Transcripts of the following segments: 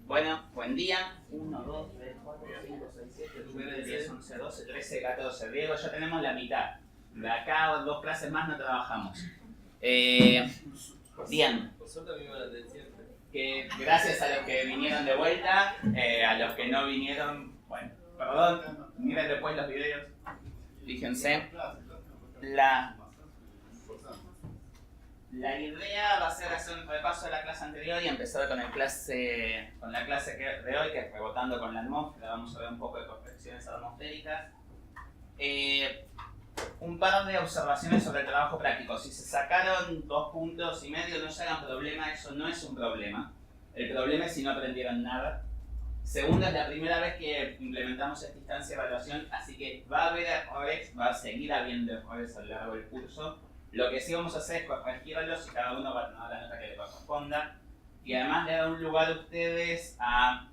Bueno, buen día. 1, 2, 3, 4, 5, 6, 7, 8, 9, 10, 11, 12, 13, 14. Diego, ya tenemos la mitad. De acá a 2 clases más no trabajamos. Bien. Que gracias a los que vinieron de vuelta, a los que no vinieron, bueno, perdón, miren después los videos. Fíjense. La idea va a ser hacer un repaso de la clase anterior y empezar con la clase de hoy, que es rebotando con la atmósfera. Vamos a ver un poco de correcciones atmosféricas. Un par de observaciones sobre el trabajo práctico. Si se sacaron 2,5 puntos, no se hagan problema, eso no es un problema. El problema es si no aprendieron nada. Segundo, es la primera vez que implementamos esta instancia de evaluación, así que va a haber errores, va a seguir habiendo errores a lo largo del curso. Lo que sí vamos a hacer es corregirlos y cada uno va a tomar la nota que le corresponda. Y además le da un lugar a ustedes a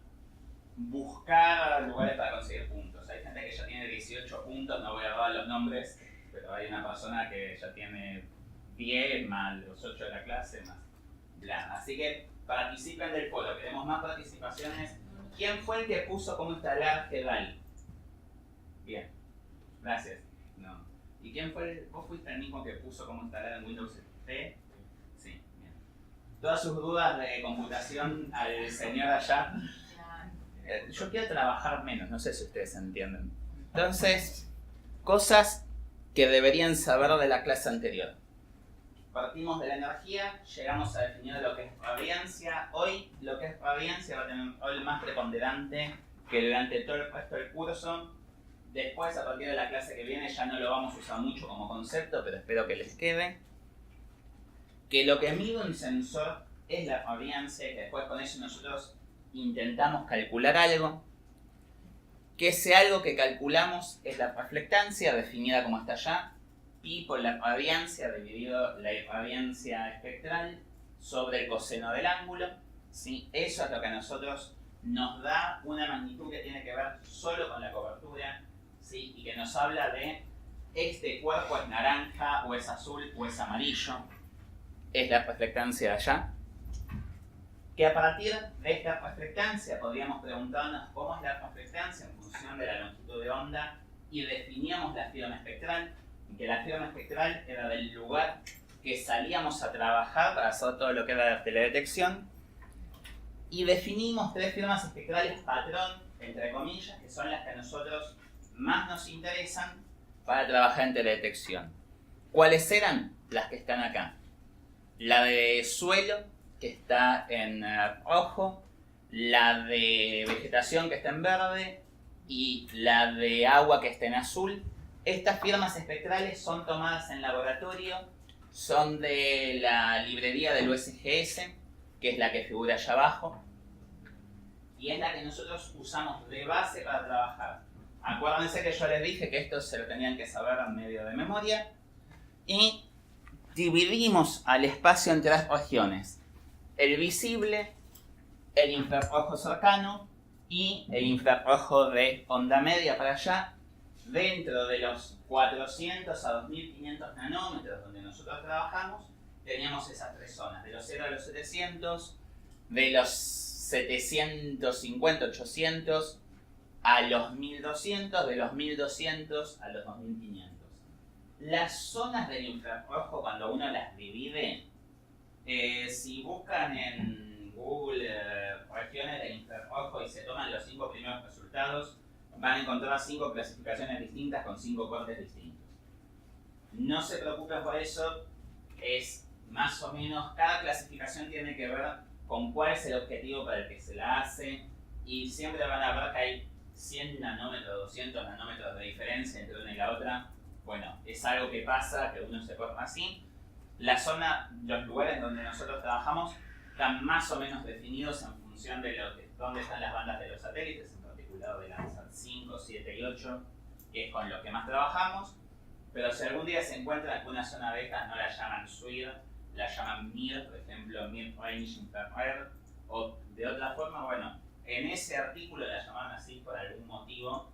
buscar lugares para conseguir puntos. Hay gente que ya tiene 18 puntos, no voy a dar los nombres, pero hay una persona que ya tiene 10 más los 8 de la clase, más bla. Así que participen del foro, queremos más participaciones. ¿Quién fue el que puso cómo instalar GEDAL? Bien, gracias. No. ¿Y quién fue? ¿Vos fuiste el mismo que puso cómo instalar en Windows XP? Sí, bien. Todas sus dudas de computación al señor allá. Yo quiero trabajar menos, no sé si ustedes entienden. Entonces, cosas que deberían saber de la clase anterior. Partimos de la energía, llegamos a definir lo que es radiancia. Hoy lo que es radiancia va a tener un rol más preponderante que durante todo el resto del curso. Después, a partir de la clase que viene, ya no lo vamos a usar mucho como concepto, pero espero que les quede. Que lo que mide un sensor es la radiancia, que después con eso nosotros intentamos calcular algo. Que ese algo que calculamos es la reflectancia, definida como está allá. Pi por la radiancia dividido la irradiancia espectral sobre el coseno del ángulo. ¿Sí? Eso es lo que a nosotros nos da una magnitud que tiene que ver solo con la cobertura. ¿Sí? Y que nos habla de este cuerpo es naranja, o es azul, o es amarillo. Es la reflectancia de allá. Que a partir de esta reflectancia podríamos preguntarnos cómo es la reflectancia en función de la longitud de onda y definíamos la firma espectral. Y que la firma espectral era del lugar que salíamos a trabajar para hacer todo lo que era la teledetección. Y definimos 3 firmas espectrales patrón, entre comillas, que son las que a nosotros más nos interesan para trabajar en teledetección. ¿Cuáles eran? Las que están acá. La de suelo, que está en rojo, la de vegetación, que está en verde, y la de agua, que está en azul. Estas firmas espectrales son tomadas en laboratorio, son de la librería del USGS, que es la que figura allá abajo, y es la que nosotros usamos de base para trabajar. Acuérdense que yo les dije que esto se lo tenían que saber en medio de memoria. Y dividimos al espacio en 3 regiones. El visible, el infrarrojo cercano y el infrarrojo de onda media para allá. Dentro de los 400 a 2500 nanómetros donde nosotros trabajamos, teníamos esas 3 zonas. De los 0 a los 700, de los 750, 800 a los 1200, de los 1200 a los 2500. Las zonas del infrarrojo, cuando uno las divide, si buscan en Google regiones del infrarrojo y se toman los 5 primeros resultados, van a encontrar 5 clasificaciones distintas con 5 cortes distintos. No se preocupen por eso, es más o menos, cada clasificación tiene que ver con cuál es el objetivo para el que se la hace, y siempre van a ver que hay 100 nanómetros, 200 nanómetros de diferencia entre una y la otra. Bueno, es algo que pasa, que uno se forma así. La zona, los lugares donde nosotros trabajamos están más o menos definidos en función de dónde están las bandas de los satélites, en particular de Landsat 5, 7 y 8, que es con lo que más trabajamos. Pero si algún día se encuentran que una zona de estas no la llaman SWIR, la llaman MIR, por ejemplo, Mid Range Infrared, o de otra forma, bueno, en ese artículo la llamaron así por algún motivo.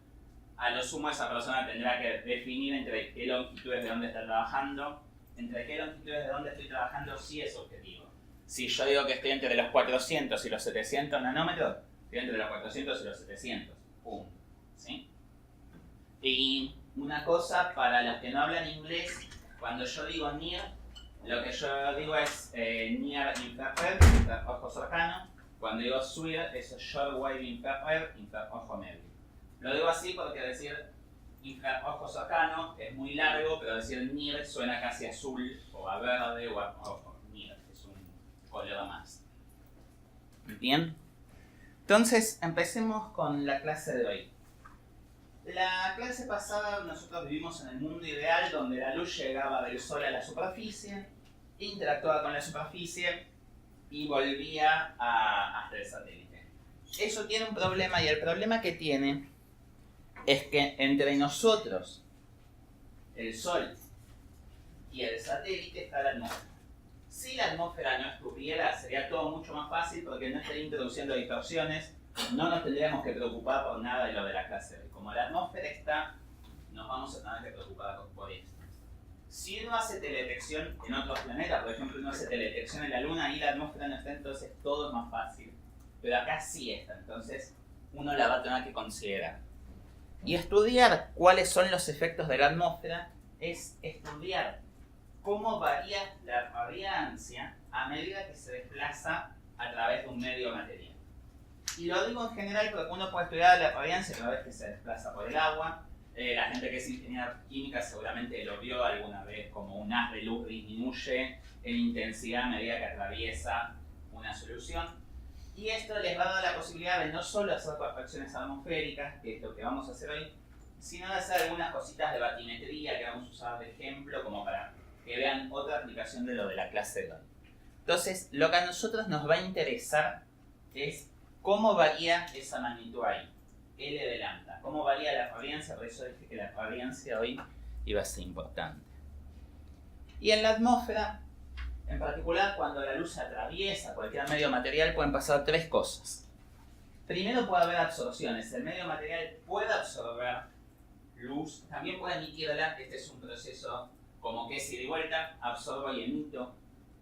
A lo sumo esa persona tendrá que definir entre qué longitudes de dónde está trabajando. Entre qué longitudes de dónde estoy trabajando sí es objetivo. Si yo digo que estoy entre los 400 y los 700 nanómetros, estoy entre los 400 y los 700. Pum. ¿Sí? Y una cosa, para los que no hablan inglés, cuando yo digo near, lo que yo digo es near infrared, infraojo cercano. Cuando digo SWIR, eso es short wave infrared, infraojo medio. Lo digo así porque decir infraojo cercano es muy largo, pero decir near suena casi azul, o a verde, o a near, es un color más. Bien. Entonces, empecemos con la clase de hoy. La clase pasada nosotros vivimos en el mundo ideal donde la luz llegaba del sol a la superficie, interactuaba con la superficie y volvía hasta el satélite. Eso tiene un problema y el problema que tiene es que entre nosotros, el sol y el satélite está la atmósfera. Si la atmósfera no estuviera, sería todo mucho más fácil porque no estaría introduciendo distorsiones, no nos tendríamos que preocupar por nada de lo de la clase de hoy. Como la atmósfera está, nos vamos a tener que preocupar por esto. Si uno hace teledetección en otros planetas, por ejemplo, uno hace teledetección en la Luna y la atmósfera no está, entonces todo es más fácil. Pero acá sí está, entonces uno la va a tener que considerar. Y estudiar cuáles son los efectos de la atmósfera es estudiar cómo varía la radiancia a medida que se desplaza a través de un medio material. Y lo digo en general porque uno puede estudiar la radiancia cada vez que se desplaza por el agua. La gente que es ingeniera química seguramente lo vio alguna vez, como un haz de luz disminuye en intensidad a medida que atraviesa una solución. Y esto les va a dar la posibilidad de no solo hacer correcciones atmosféricas, que es lo que vamos a hacer hoy, sino de hacer algunas cositas de batimetría que vamos a usar de ejemplo como para que vean otra aplicación de lo de la clase de hoy. Entonces, lo que a nosotros nos va a interesar es cómo varía esa magnitud ahí, L de lambda, cómo varía la radiancia, por eso dije que la radiancia hoy iba a ser importante. Y en la atmósfera, en particular cuando la luz atraviesa cualquier medio material, pueden pasar tres cosas. Primero puede haber absorciones, el medio material puede absorber luz, también puede emitirla, este es un proceso como que es ida y vuelta, absorbo y emito,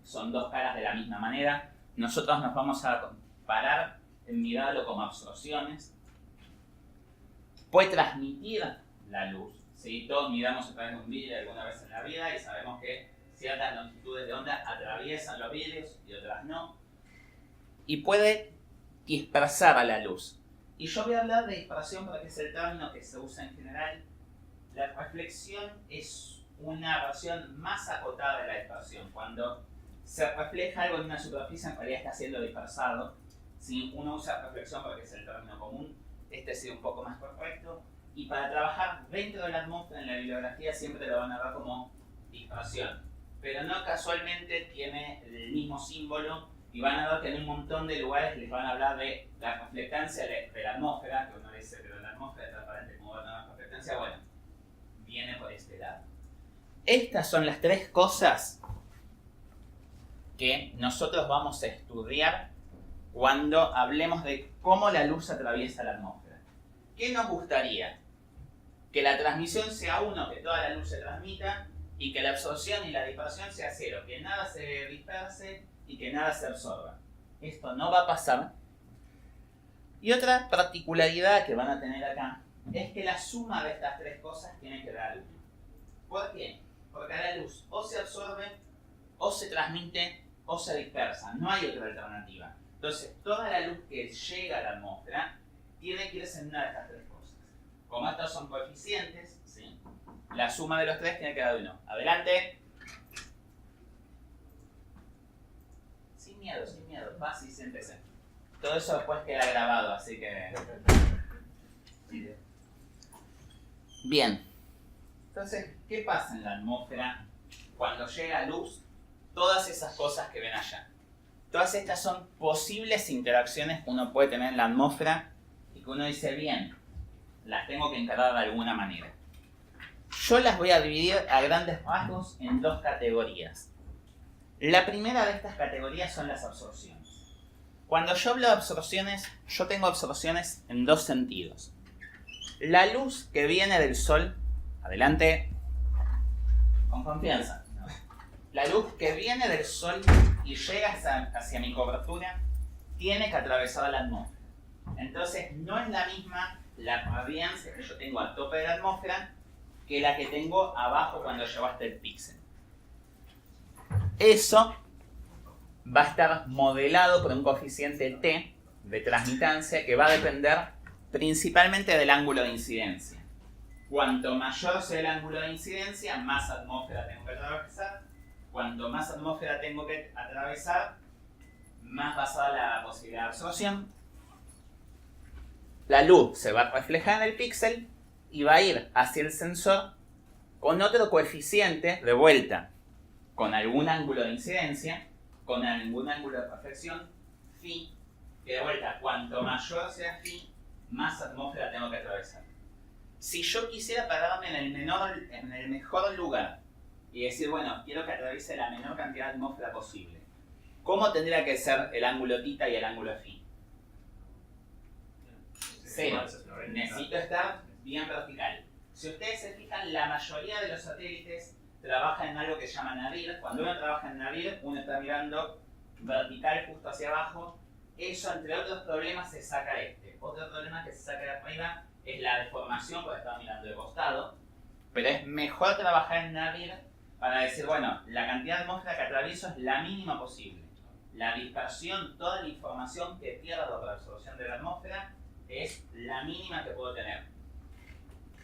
son dos caras de la misma manera. Nosotros nos vamos a parar en mirarlo como absorciones. Puede transmitir la luz, ¿sí? Todos miramos a través de un vidrio alguna vez en la vida y sabemos que ciertas longitudes de onda atraviesan los vidrios y otras no. Y puede dispersar a la luz. Y yo voy a hablar de dispersión porque es el término que se usa en general. La reflexión es una versión más acotada de la dispersión. Cuando se refleja algo en una superficie, en realidad está siendo dispersado. Si uno usa reflexión porque es el término común, este sería un poco más correcto. Y para trabajar dentro de la atmósfera en la bibliografía siempre lo van a ver como dispersión. Pero no casualmente tiene el mismo símbolo y van a ver que en un montón de lugares les van a hablar de la reflectancia de la atmósfera, que uno dice, pero la atmósfera es transparente, ¿cómo va a tener reflectancia? Bueno, viene por este lado. Estas son las tres cosas que nosotros vamos a estudiar cuando hablemos de cómo la luz atraviesa la atmósfera. ¿Qué nos gustaría? Que la transmisión sea 1, que toda la luz se transmita, y que la absorción y la dispersión sea 0, que nada se disperse y que nada se absorba. Esto no va a pasar. Y otra particularidad que van a tener acá es que la suma de estas tres cosas tiene que dar 1. ¿Por qué? Porque la luz o se absorbe, o se transmite, o se dispersa. No hay otra alternativa. Entonces, toda la luz que llega a la atmósfera tiene que irse en una de estas tres cosas. Como estos son coeficientes, ¿sí? La suma de los tres tiene que dar 1. Adelante. Sin miedo, fácil, siéntese. Todo eso después queda grabado, así que... Bien. Entonces, ¿qué pasa en la atmósfera cuando llega luz? Todas esas cosas que ven allá. Todas estas son posibles interacciones que uno puede tener en la atmósfera y que uno dice, bien, las tengo que encarar de alguna manera. Yo las voy a dividir a grandes rasgos en dos categorías. La primera de estas categorías son las absorciones. Cuando yo hablo de absorciones, yo tengo absorciones en dos sentidos. La luz que viene del sol, adelante, con confianza. La luz que viene del sol y llega hacia mi cobertura, tiene que atravesar la atmósfera. Entonces no es la misma la radiancia que yo tengo al tope de la atmósfera que la que tengo abajo cuando llego hasta el píxel. Eso va a estar modelado por un coeficiente T de transmitancia que va a depender principalmente del ángulo de incidencia. Cuanto mayor sea el ángulo de incidencia, más atmósfera tengo que atravesar. Cuanto más atmósfera tengo que atravesar, más basada la posibilidad de absorción. La luz se va a reflejar en el píxel y va a ir hacia el sensor con otro coeficiente de vuelta, con algún ángulo de incidencia, con algún ángulo de reflexión, phi, que de vuelta, cuanto mayor sea phi, más atmósfera tengo que atravesar. Si yo quisiera pararme en el mejor lugar y decir, bueno, quiero que atraviese la menor cantidad de atmósfera posible, ¿cómo tendría que ser el ángulo θ y el ángulo phi? 0. Necesito estar bien vertical. Si ustedes se fijan, la mayoría de los satélites trabajan en algo que se llama nadir. Cuando uno trabaja en nadir, uno está mirando vertical justo hacia abajo. Eso, entre otros problemas, se saca este. Otro problema que se saca de arriba es la deformación, porque estaba mirando de costado. Pero es mejor trabajar en nadir para decir, bueno, la cantidad de atmósfera que atravieso es la mínima posible. La dispersión, toda la información que pierdo por la absorción de la atmósfera es la mínima que puedo tener.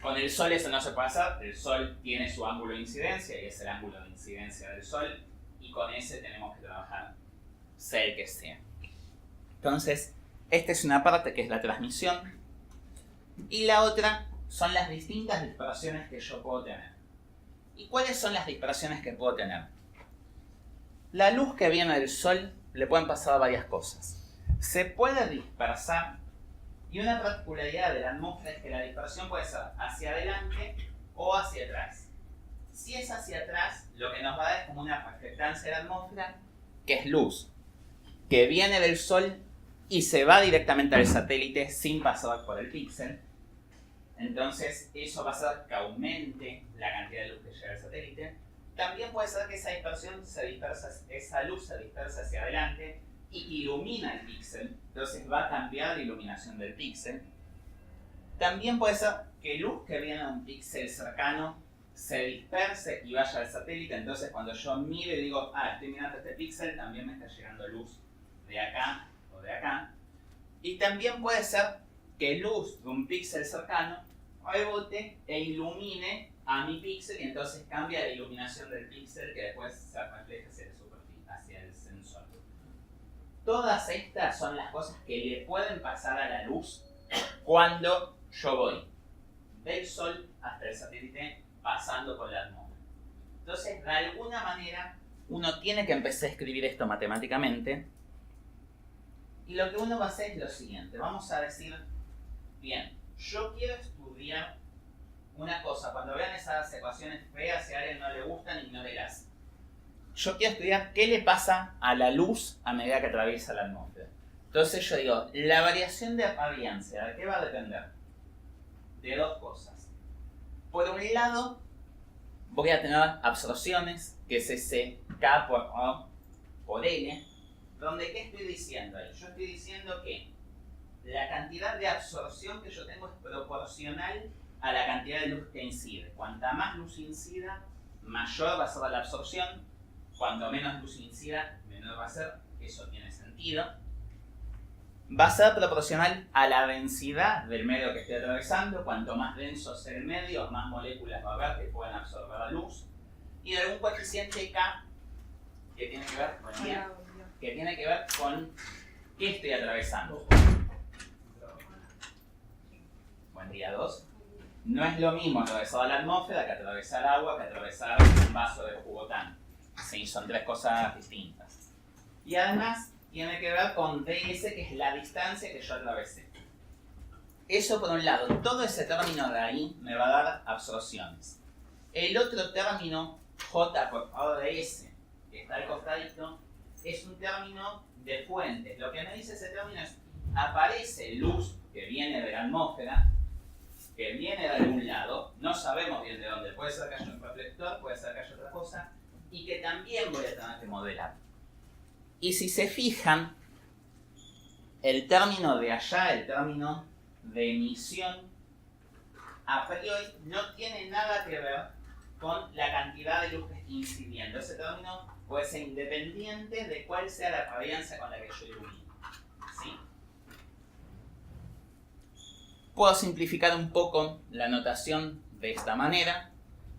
Con el Sol eso no se puede hacer. El Sol tiene su ángulo de incidencia y es el ángulo de incidencia del Sol, y con ese tenemos que trabajar, sea el que sea. Entonces, esta es una parte que es la transmisión, y la otra son las distintas dispersiones que yo puedo tener. ¿Y cuáles son las dispersiones que puedo tener? La luz que viene del Sol le pueden pasar varias cosas. Se puede dispersar. Y una particularidad de la atmósfera es que la dispersión puede ser hacia adelante o hacia atrás. Si es hacia atrás, lo que nos va a dar es como una reflectancia de la atmósfera, que es luz, que viene del Sol y se va directamente al satélite sin pasar por el píxel. Entonces eso va a hacer que aumente la cantidad de luz que llega al satélite. También puede ser que esa luz se dispersa hacia adelante y ilumina el píxel, entonces va a cambiar la iluminación del píxel. También puede ser que luz que viene a un píxel cercano se disperse y vaya al satélite, entonces cuando yo miro y digo, estoy mirando este píxel, también me está llegando luz de acá o de acá. Y también puede ser que luz de un píxel cercano rebote e ilumine a mi píxel y entonces cambia la iluminación del píxel que después se refleja hacia el sensor. Todas estas son las cosas que le pueden pasar a la luz cuando yo voy del Sol hasta el satélite pasando por la atmósfera. Entonces, de alguna manera, uno tiene que empezar a escribir esto matemáticamente. Y lo que uno va a hacer es lo siguiente. Vamos a decir, bien, yo quiero estudiar una cosa. Cuando vean esas ecuaciones feas, si a alguien no le gustan, ignórelas. Yo quiero estudiar qué le pasa a la luz a medida que atraviesa la atmósfera. Entonces yo digo, la variación de radiancia, ¿de qué va a depender? De dos cosas. Por un lado, voy a tener absorciones, que es ese K por O por L, donde ¿qué estoy diciendo ahí? Yo estoy diciendo que la cantidad de absorción que yo tengo es proporcional a la cantidad de luz que incide. Cuanta más luz incida, mayor va a ser la absorción. Cuanto menos luz incida, menor va a ser. Eso tiene sentido. Va a ser proporcional a la densidad del medio que estoy atravesando. Cuanto más denso sea el medio, más moléculas va a haber que puedan absorber la luz. Y de algún coeficiente K que tiene que ver con qué estoy atravesando. Buen día 2. No es lo mismo atravesar la atmósfera que atravesar agua, que atravesar un vaso de jugotán. Sí, son tres cosas distintas. Y además tiene que ver con ds, que es la distancia que yo atravesé. Eso por un lado. Todo ese término de ahí me va a dar absorciones. El otro término, J por ODS, que está al costadito, es un término de fuentes. Lo que me dice ese término es, aparece luz que viene de la atmósfera, que viene de algún lado, no sabemos bien de dónde, puede ser que haya un reflector, puede ser que haya otra cosa, y que también voy a tener que modelar. Y si se fijan, el término de allá, el término de emisión, a priori no tiene nada que ver con la cantidad de luz que está incidiendo. Ese término puede ser independiente de cuál sea la radiancia con la que yo ilumino. ¿Sí? Puedo simplificar un poco la notación de esta manera,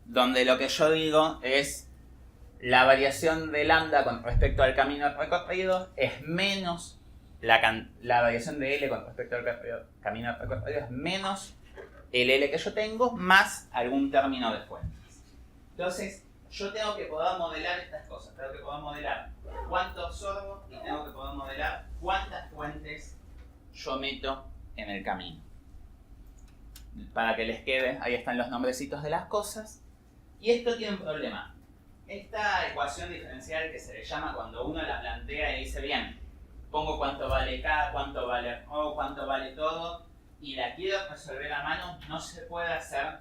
donde lo que yo digo es la variación de lambda con respecto al camino recorrido es menos la variación de L con respecto al camino recorrido es menos el L que yo tengo más algún término de fuentes. Entonces, yo tengo que poder modelar estas cosas. Tengo que poder modelar cuánto absorbo y tengo que poder modelar cuántas fuentes yo meto en el camino. Para que les quede, ahí están los nombrecitos de las cosas. Y esto tiene un problema. Esta ecuación diferencial que se le llama cuando uno la plantea y dice, bien, pongo cuánto vale K, cuánto vale O, cuánto vale todo, y la quiero resolver a mano, no se puede hacer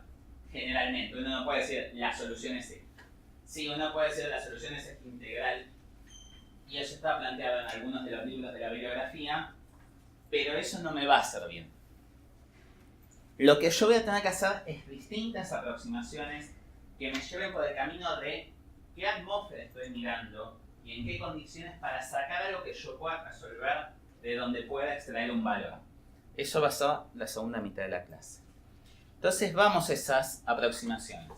generalmente. Uno no puede decir, la solución es esta. Sí, uno puede decir, la solución es esta integral, y eso está planteado en algunos de los libros de la bibliografía, pero eso no me va a servir. Lo que yo voy a tener que hacer es distintas aproximaciones que me lleven por el camino de qué atmósfera estoy mirando y en qué condiciones para sacar algo que yo pueda resolver de donde pueda extraer un valor. Eso va a ser la segunda mitad de la clase. Entonces vamos a esas aproximaciones.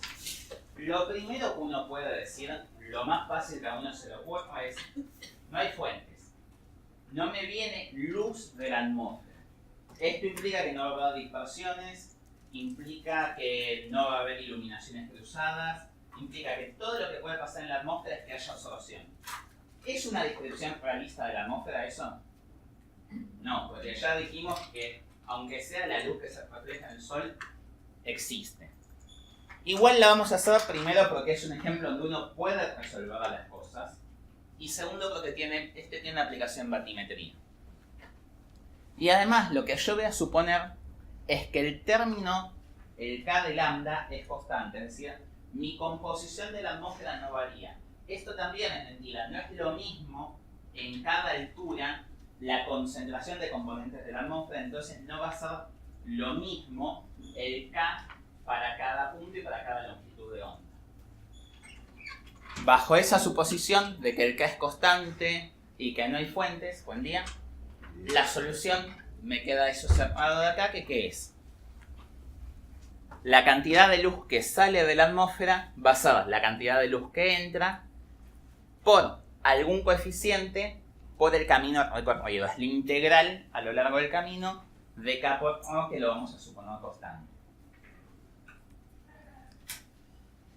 Lo primero que uno puede decir, lo más fácil que a uno se le ocurra es, no hay fuentes. No me viene luz de la atmósfera. Esto implica que no va a haber dispersiones, implica que no va a haber iluminaciones cruzadas, implica que todo lo que puede pasar en la atmósfera es que haya absorción. ¿Es una descripción realista de la atmósfera eso? No, porque ya dijimos que aunque sea la luz que se refleja en el sol, existe. Igual la vamos a hacer primero porque es un ejemplo donde uno puede resolver las cosas y segundo porque tiene una aplicación en batimetría. Y además lo que yo voy a suponer es que el término, el K de lambda, es constante, es decir, mi composición de la atmósfera no varía. Esto también es mentira, no es lo mismo en cada altura la concentración de componentes de la atmósfera, entonces no va a ser lo mismo el K para cada punto y para cada longitud de onda. Bajo esa suposición de que el K es constante y que no hay fuentes, buen día, la solución me queda eso separado de acá, que ¿qué es? La cantidad de luz que sale de la atmósfera va a ser la cantidad de luz que entra por algún coeficiente por el camino recorrido. Es la integral a lo largo del camino de K por O, que lo vamos a suponer constante.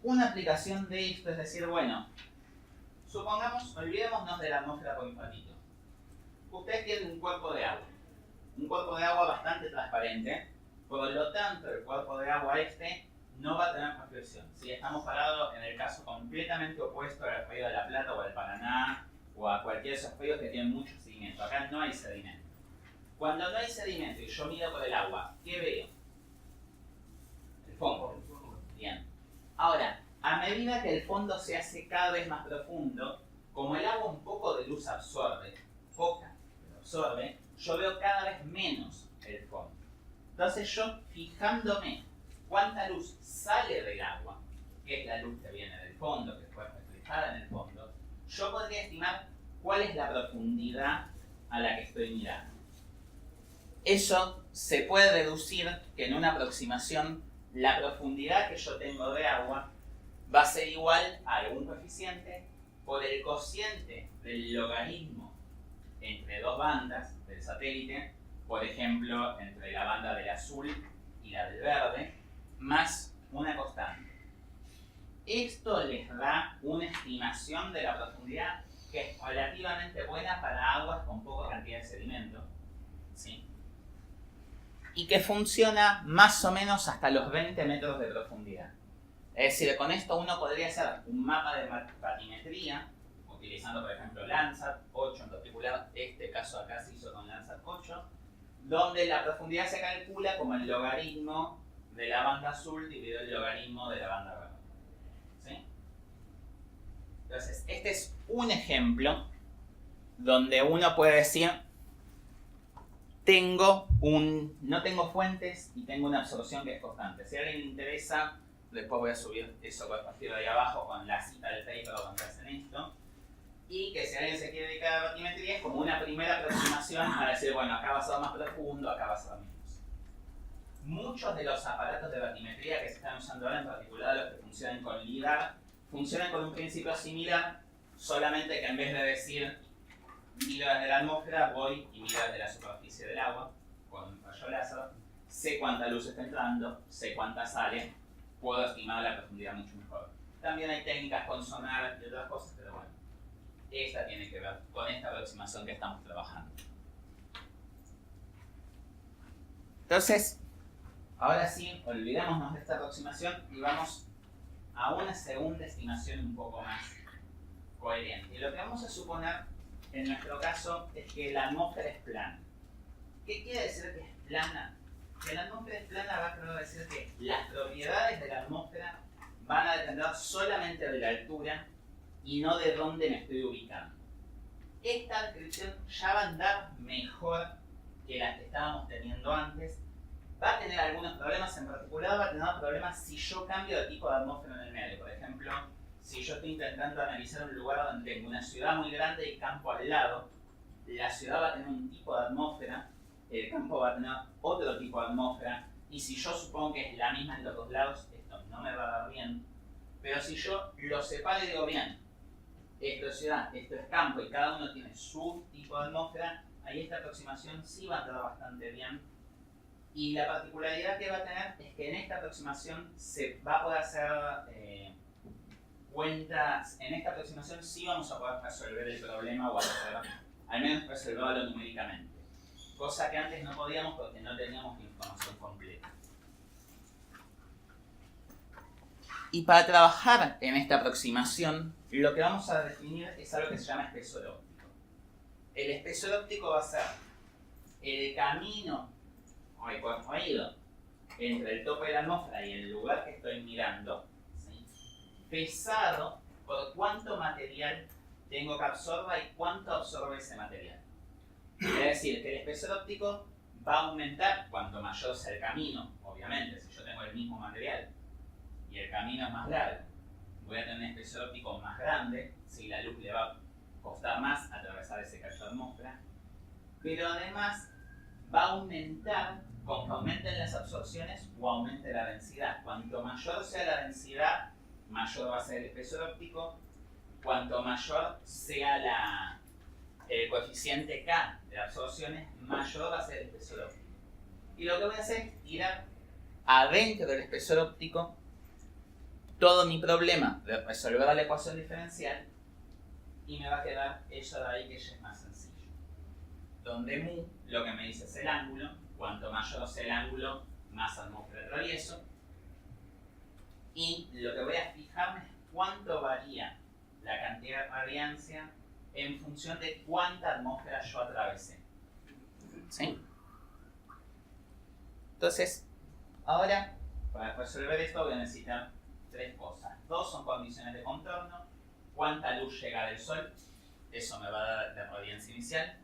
Una aplicación de esto es decir, bueno, supongamos, olvidémonos de la atmósfera por un ratito. Ustedes tienen un cuerpo de agua bastante transparente, por lo tanto el cuerpo de agua no va a tener reflexión. Si estamos parados en el caso completamente opuesto al río de la Plata o al Paraná o a cualquiera de esos ríos que tienen mucho sedimento, acá no hay sedimento. Cuando no hay sedimento y yo miro por el agua, ¿qué veo? El fondo. Bien. Ahora, a medida que el fondo se hace cada vez más profundo, como el agua un poco de luz absorbe, poca, pero absorbe, yo veo cada vez menos el fondo. Entonces yo, fijándome cuánta luz sale del agua, que es la luz que viene del fondo, que fue reflejada en el fondo, yo podría estimar cuál es la profundidad a la que estoy mirando. Eso se puede deducir que en una aproximación la profundidad que yo tengo de agua va a ser igual a algún coeficiente por el cociente del logaritmo entre dos bandas del satélite, por ejemplo, entre la banda del azul y la del verde, más una constante. Esto les da una estimación de la profundidad que es relativamente buena para aguas con poca cantidad de sedimento, ¿sí? Y que funciona más o menos hasta los 20 metros de profundidad. Es decir, con esto uno podría hacer un mapa de batimetría, utilizando por ejemplo Landsat 8 en particular, este caso acá se hizo con Landsat 8, donde la profundidad se calcula como el logaritmo de la banda azul dividido el logaritmo de la banda verde. ¿Sí? Entonces, este es un ejemplo donde uno puede decir, no tengo fuentes y tengo una absorción que es constante. Si a alguien le interesa, después voy a subir eso a partir de ahí abajo con la cita del paper donde hacen esto. Y que si alguien se quiere dedicar a la batimetría es como una primera aproximación a decir, bueno, acá va a ser más profundo, acá va a ser menos. Muchos de los aparatos de batimetría que se están usando ahora, en particular los que funcionan con LIDAR, funcionan con un principio similar, solamente que en vez de decir mido desde la atmósfera, voy y mido desde la superficie del agua con un rayo láser, sé cuánta luz está entrando, sé cuánta sale, puedo estimar la profundidad mucho mejor. También hay técnicas con sonar y otras cosas, pero bueno, esta tiene que ver con esta aproximación que estamos trabajando. Entonces, ahora sí, olvidémonos de esta aproximación y vamos a una segunda estimación un poco más coherente. Y lo que vamos a suponer en nuestro caso es que la atmósfera es plana. ¿Qué quiere decir que es plana? Que la atmósfera es plana va a querer decir que las propiedades de la atmósfera van a depender solamente de la altura y no de dónde me estoy ubicando. Esta descripción ya va a andar mejor que las que estábamos teniendo antes. Va a tener algunos problemas, en particular va a tener problemas si yo cambio de tipo de atmósfera en el medio. Por ejemplo, si yo estoy intentando analizar un lugar donde tengo una ciudad muy grande y campo al lado, la ciudad va a tener un tipo de atmósfera, el campo va a tener otro tipo de atmósfera, y si yo supongo que es la misma en los dos lados, esto no me va a dar bien. Pero si yo lo separo y digo, bien, esto es ciudad, esto es campo, y cada uno tiene su tipo de atmósfera, ahí esta aproximación sí va a andar bastante bien. Y la particularidad que va a tener es que en esta aproximación se va a poder hacer cuentas, en esta aproximación sí vamos a poder resolver el problema o al menos resolverlo numéricamente. Cosa que antes no podíamos porque no teníamos la información completa. Y para trabajar en esta aproximación, lo que vamos a definir es algo que se llama espesor óptico. El espesor óptico va a ser el camino recorrido entre el tope de la atmósfera y el lugar que estoy mirando, ¿sí?, pesado por cuánto material tengo que absorba y cuánto absorbe ese material. Es decir, que el espesor óptico va a aumentar cuanto mayor sea el camino. Obviamente, si yo tengo el mismo material y el camino es más largo, voy a tener un espesor óptico más grande, si la luz le va a costar más atravesar ese cacho de atmósfera, pero además va a aumentar con que aumenten las absorciones o aumente la densidad. Cuanto mayor sea la densidad, mayor va a ser el espesor óptico. Cuanto mayor sea el coeficiente K de absorciones, mayor va a ser el espesor óptico. Y lo que voy a hacer es tirar adentro del espesor óptico todo mi problema de resolver la ecuación diferencial y me va a quedar eso de ahí, que ya es más sencillo. Donde mu lo que me dice es el ángulo. Cuanto mayor sea el ángulo, más atmósfera atravieso. Y lo que voy a fijarme es cuánto varía la cantidad de radiancia en función de cuánta atmósfera yo atravesé. ¿Sí? Entonces, ahora, para resolver esto voy a necesitar tres cosas. Dos son condiciones de contorno. Cuánta luz llega del sol, eso me va a dar la radiancia inicial.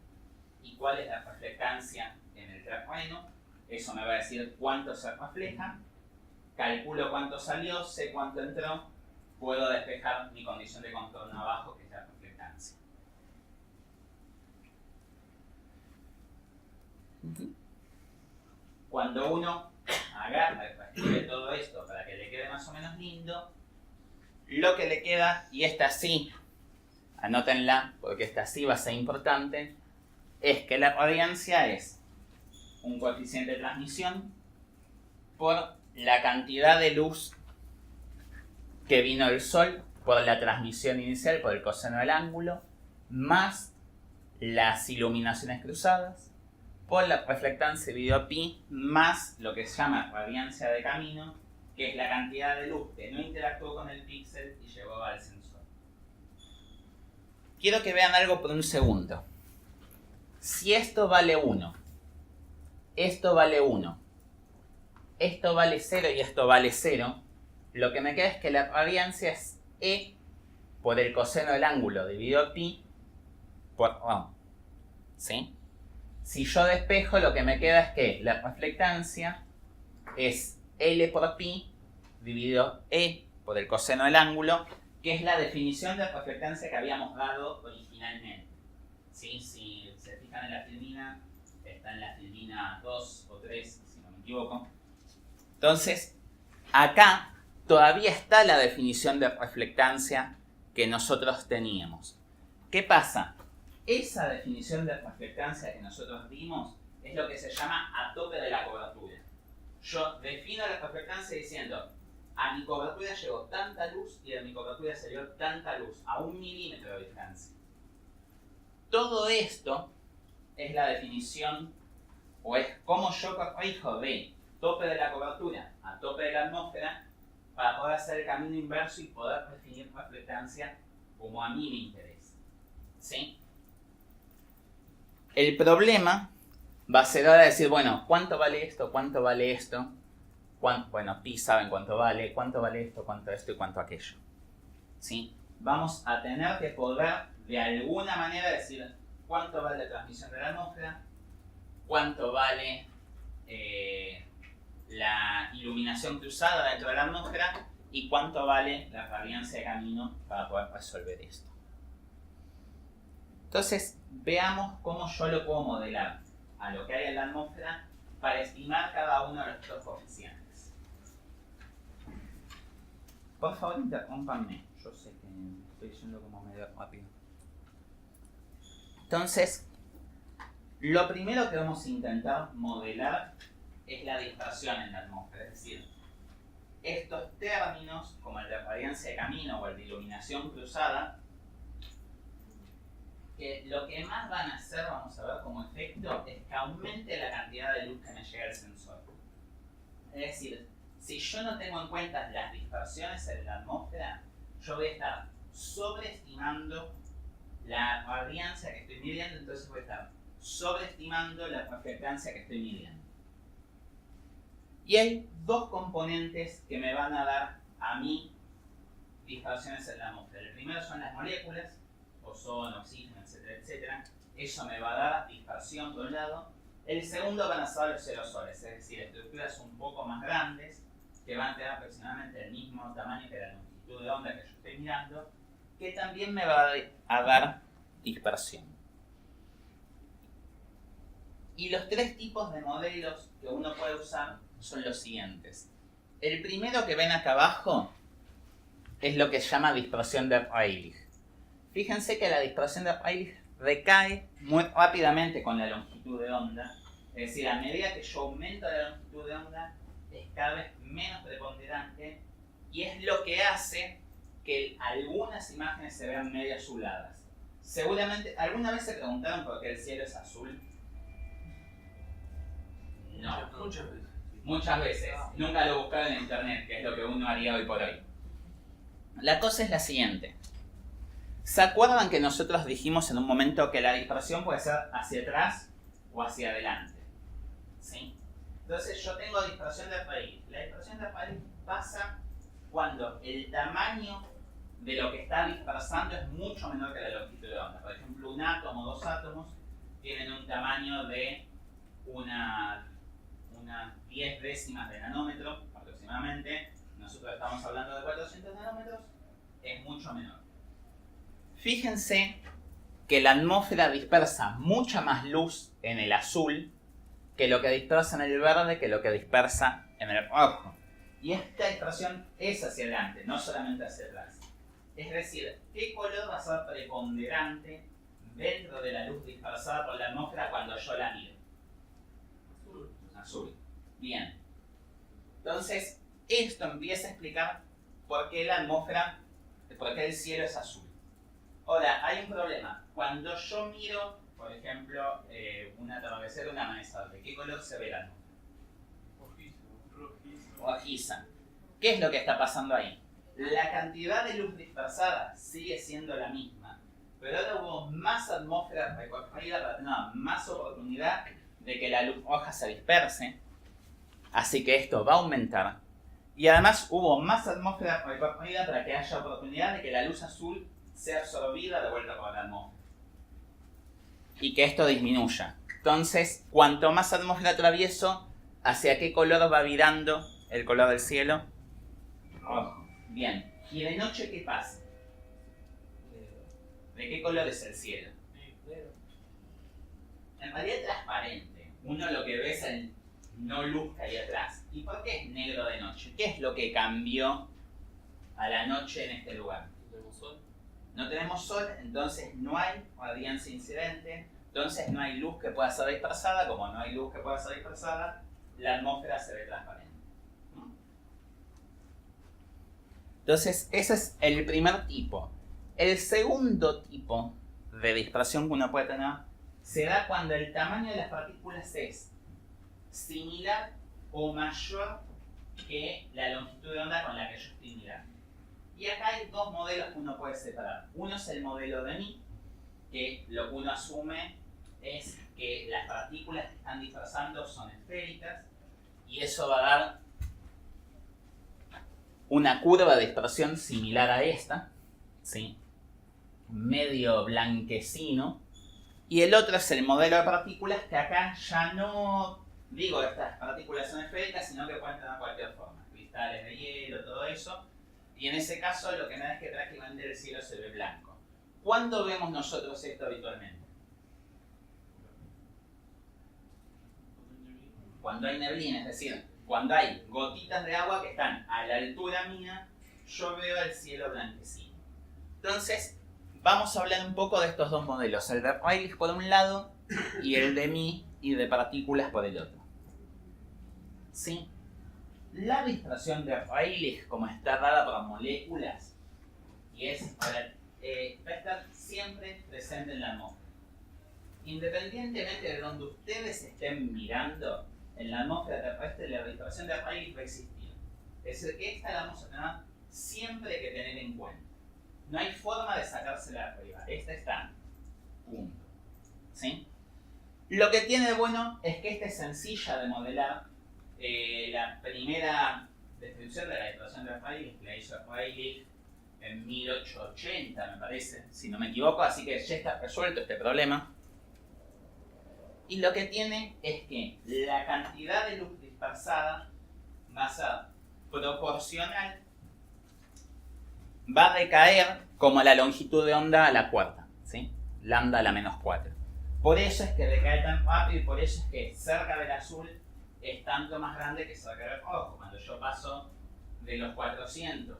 Y cuál es la reflectancia en el terreno, eso me va a decir cuánto se refleja. Calculo cuánto salió, sé cuánto entró, puedo despejar mi condición de contorno abajo, que es la reflectancia. Cuando uno agarra y reescribe todo esto para que le quede más o menos lindo, lo que le queda, y esta sí, anótenla porque esta sí va a ser importante, es que la radiancia es un coeficiente de transmisión por la cantidad de luz que vino del Sol por la transmisión inicial, por el coseno del ángulo, más las iluminaciones cruzadas, por la reflectancia dividido pi, más lo que se llama radiancia de camino, que es la cantidad de luz que no interactuó con el píxel y llegó al sensor. Quiero que vean algo por un segundo. Si esto vale 1, esto vale 1, esto vale 0 y esto vale 0, lo que me queda es que la radiancia es E por el coseno del ángulo dividido pi por rho. ¿Sí? Si yo despejo, lo que me queda es que la reflectancia es L por pi dividido E por el coseno del ángulo, que es la definición de reflectancia que habíamos dado originalmente. ¿Sí? Si se fijan en la filmina, está en la filmina 2 o 3, si no me equivoco. Entonces, acá todavía está la definición de reflectancia que nosotros teníamos. ¿Qué pasa? Esa definición de reflectancia que nosotros dimos es lo que se llama a tope de la cobertura. Yo defino la reflectancia diciendo, a mi cobertura llegó tanta luz y de mi cobertura salió tanta luz, a 1 milímetro de distancia. Todo esto es la definición, o es cómo yo corrijo de tope de la cobertura a tope de la atmósfera para poder hacer el camino inverso y poder definir reflectancia como a mí me interesa. ¿Sí? El problema va a ser ahora decir, bueno, ¿cuánto vale esto? ¿Cuánto vale esto? Bueno, pi saben cuánto vale esto, cuánto esto y cuánto aquello. ¿Sí? Vamos a tener que poder de alguna manera decir cuánto vale la transmisión de la atmósfera, cuánto vale la iluminación cruzada dentro de la atmósfera y cuánto vale la radiancia de camino para poder resolver esto. Entonces, veamos cómo yo lo puedo modelar a lo que hay en la atmósfera para estimar cada uno de los dos coeficientes. Por favor, interrúmpanme. Yo sé que estoy yendo como medio rápido. Entonces, lo primero que vamos a intentar modelar es la dispersión en la atmósfera. Es decir, estos términos, como el de radiancia de camino o el de iluminación cruzada, que lo que más van a hacer, vamos a ver como efecto, es que aumente la cantidad de luz que me llega al sensor. Es decir, si yo no tengo en cuenta las dispersiones en la atmósfera, yo voy a estar sobreestimando la radiancia que estoy midiendo, entonces voy a estar sobreestimando la reflectancia que estoy midiendo. Y hay dos componentes que me van a dar a mí dispersiones en la atmósfera. El primero son las moléculas, ozono, oxígeno, etcétera, etcétera. Eso me va a dar dispersión por un lado. El segundo van a ser los aerosoles, es decir, estructuras un poco más grandes que van a tener aproximadamente el mismo tamaño que la longitud de onda que yo estoy mirando, que también me va a dar dispersión. Y los tres tipos de modelos que uno puede usar son los siguientes. El primero que ven acá abajo es lo que se llama dispersión de Rayleigh. Fíjense que la dispersión de Rayleigh recae muy rápidamente con la longitud de onda. Es decir, a medida que yo aumento la longitud de onda, es cada vez menos preponderante y es lo que hace que algunas imágenes se vean medio azuladas. Seguramente, ¿alguna vez se preguntaron por qué el cielo es azul? No. Muchas veces. Muchas veces. Nunca lo buscaron en internet, que es lo que uno haría hoy por hoy. La cosa es la siguiente. ¿Se acuerdan que nosotros dijimos en un momento que la dispersión puede ser hacia atrás o hacia adelante? ¿Sí? Entonces yo tengo dispersión de Rayleigh. La dispersión de Rayleigh pasa cuando el tamaño de lo que está dispersando es mucho menor que la longitud de onda. Por ejemplo, un átomo o dos átomos tienen un tamaño de unas 10 décimas de nanómetro aproximadamente. Nosotros estamos hablando de 400 nanómetros, es mucho menor. Fíjense que la atmósfera dispersa mucha más luz en el azul que lo que dispersa en el verde, que lo que dispersa en el rojo. Y esta dispersión es hacia adelante, no solamente hacia atrás. Es decir, ¿qué color va a ser preponderante dentro de la luz dispersada por la atmósfera cuando yo la miro? Azul. Bien. Entonces, esto empieza a explicar por qué la atmósfera, por qué el cielo es azul. Ahora, hay un problema. Cuando yo miro, por ejemplo, un atardecer o un amanecer, ¿de qué color se ve la atmósfera? Rojiza. ¿Qué es lo que está pasando ahí? La cantidad de luz dispersada sigue siendo la misma, pero ahora hubo más atmósfera recorrida para tener más oportunidad de que la luz roja se disperse, así que esto va a aumentar. Y además hubo más atmósfera recorrida para que haya oportunidad de que la luz azul sea absorbida de vuelta por la atmósfera. y que esto disminuya. Entonces, cuanto más atmósfera atravieso, ¿hacia qué color va virando el color del cielo? Rojo. Bien. ¿Y de noche qué pasa? ¿De qué color es el cielo? En realidad es transparente. Uno lo que ve es el no luz que hay atrás. ¿Y por qué es negro de noche? ¿Qué es lo que cambió a la noche en este lugar? No tenemos sol, entonces no hay radiancia incidente, entonces no hay luz que pueda ser dispersada. Como no hay luz que pueda ser dispersada, la atmósfera se ve transparente. Entonces, ese es el primer tipo. El segundo tipo de dispersión que uno puede tener se da cuando el tamaño de las partículas es similar o mayor que la longitud de onda con la que yo estoy mirando. Y acá hay dos modelos que uno puede separar. Uno es el modelo de Mie, que lo que uno asume es que las partículas que están dispersando son esféricas, y eso va a dar una curva de dispersión similar a esta, ¿sí? Medio blanquecino. Y el otro es el modelo de partículas, que acá ya no digo que estas partículas son esféricas, sino que pueden tener cualquier forma, cristales de hielo, todo eso. Y en ese caso lo que me da es que prácticamente el cielo se ve blanco. ¿Cuándo vemos nosotros esto habitualmente? Cuando hay neblina, es decir, cuando hay gotitas de agua que están a la altura mía, yo veo el cielo blanquecino. Entonces, vamos a hablar un poco de estos dos modelos, el de Rayleigh por un lado y el de Mie y de partículas por el otro. ¿Sí? La dispersión de Rayleigh, como está dada por moléculas, y va a estar siempre presente en la atmósfera. Independientemente de donde ustedes estén mirando, en la atmósfera terrestre la dispersión de Rayleigh va a existir. Es decir, que esta la vamos a tener siempre que tener en cuenta. No hay forma de sacársela de arriba. Esta está. Punto. ¿Sí? Lo que tiene de bueno es que esta es sencilla de modelar. La primera descripción de la dispersión de Rayleigh la hizo Rayleigh en 1880, me parece, si no me equivoco, así que ya está resuelto este problema. Y lo que tiene es que la cantidad de luz dispersada va a ser proporcional, va a decaer como la longitud de onda a la cuarta, ¿sí? Lambda a la menos 4. Por eso es que decae tan rápido y por eso es que cerca del azul es tanto más grande que cerca del rojo. Cuando yo paso de los 400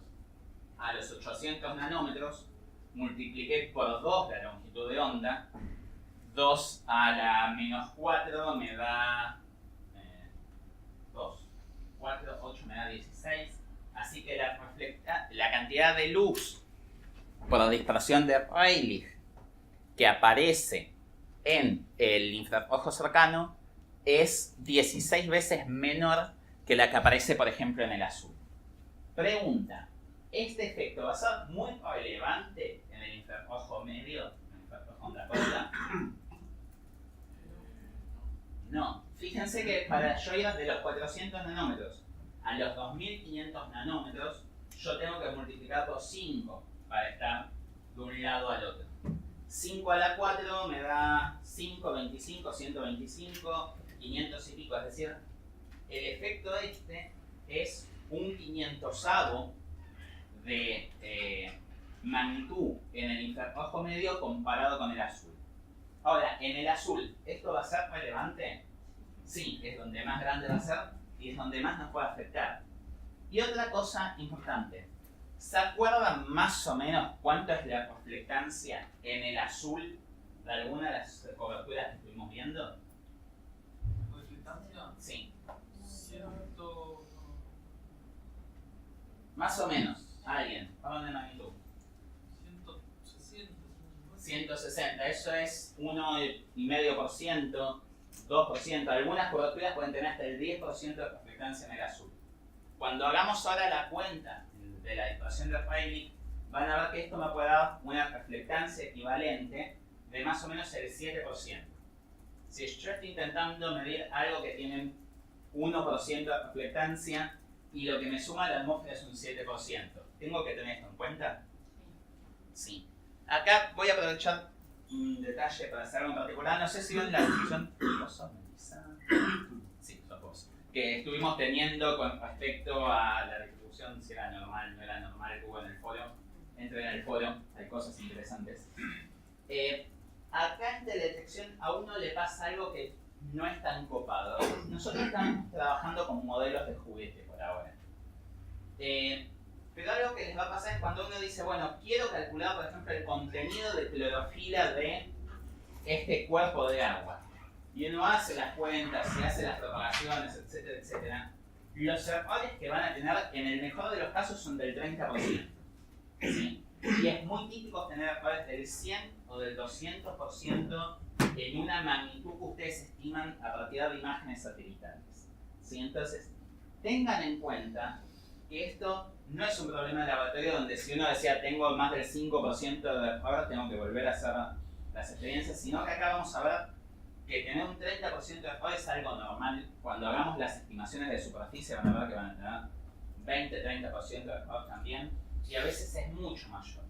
a los 800 nanómetros, multipliqué por 2 la longitud de onda. 2 a la menos 4 me da 2, 4, 8 me da 16. Así que la cantidad de luz por dispersión de Rayleigh que aparece en el infrarrojo cercano es 16 veces menor que la que aparece, por ejemplo, en el azul. Pregunta: ¿este efecto va a ser muy relevante en el infrarrojo medio, en el infrarrojo onda corta? No. Fíjense que para yo ir de los 400 nanómetros a los 2500 nanómetros, yo tengo que multiplicar por 5 para estar de un lado al otro. 5 a la 4 me da 5, 25, 125, 500 y pico. Es decir, el efecto este es un 500avo de magnitud en el infrarrojo medio comparado con el azul. Ahora, en el azul, ¿esto va a ser relevante? Sí, es donde más grande va a ser y es donde más nos puede afectar. Y otra cosa importante, ¿se acuerdan más o menos cuánto es la reflectancia en el azul de alguna de las coberturas que estuvimos viendo? ¿Reflectancia? Sí. 100. Más o menos. Alguien. Vamos de magnitud. 160. 160. Eso es 1,5%, 2%. Algunas coberturas pueden tener hasta el 10% de reflectancia en el azul. Cuando hagamos ahora la cuenta de la dispersión de Rayleigh, van a ver que esto me puede dar una reflectancia equivalente de más o menos el 7%. Si yo estoy intentando medir algo que tiene 1% de reflectancia y lo que me suma la atmósfera es un 7%, ¿tengo que tener esto en cuenta? Sí. Acá voy a aprovechar un detalle para hacer algo en particular. No sé si ven la discusión sí, que estuvimos teniendo con respecto a la distribución, si era normal, no era normal, hubo en el foro. Entren en el foro, hay cosas interesantes. Acá en teledetección a uno le pasa algo que no es tan copado. Nosotros estamos trabajando con modelos de juguete por ahora. Pero algo que les va a pasar es cuando uno dice, bueno, quiero calcular, por ejemplo, el contenido de clorofila de este cuerpo de agua. Y uno hace las cuentas, y hace las propagaciones, etcétera, etcétera. Los errores que van a tener, en el mejor de los casos, son del 30%. ¿Sí? Y es muy típico tener errores del 100 o del 200% en una magnitud que ustedes estiman a partir de imágenes satelitales. ¿Sí? Entonces, tengan en cuenta que esto no es un problema de laboratorio donde si uno decía tengo más del 5% de error, tengo que volver a hacer las experiencias, sino que acá vamos a ver que tener un 30% de error es algo normal. Cuando hagamos las estimaciones de superficie van a ver que van a tener 20-30% de error también, y a veces es mucho mayor.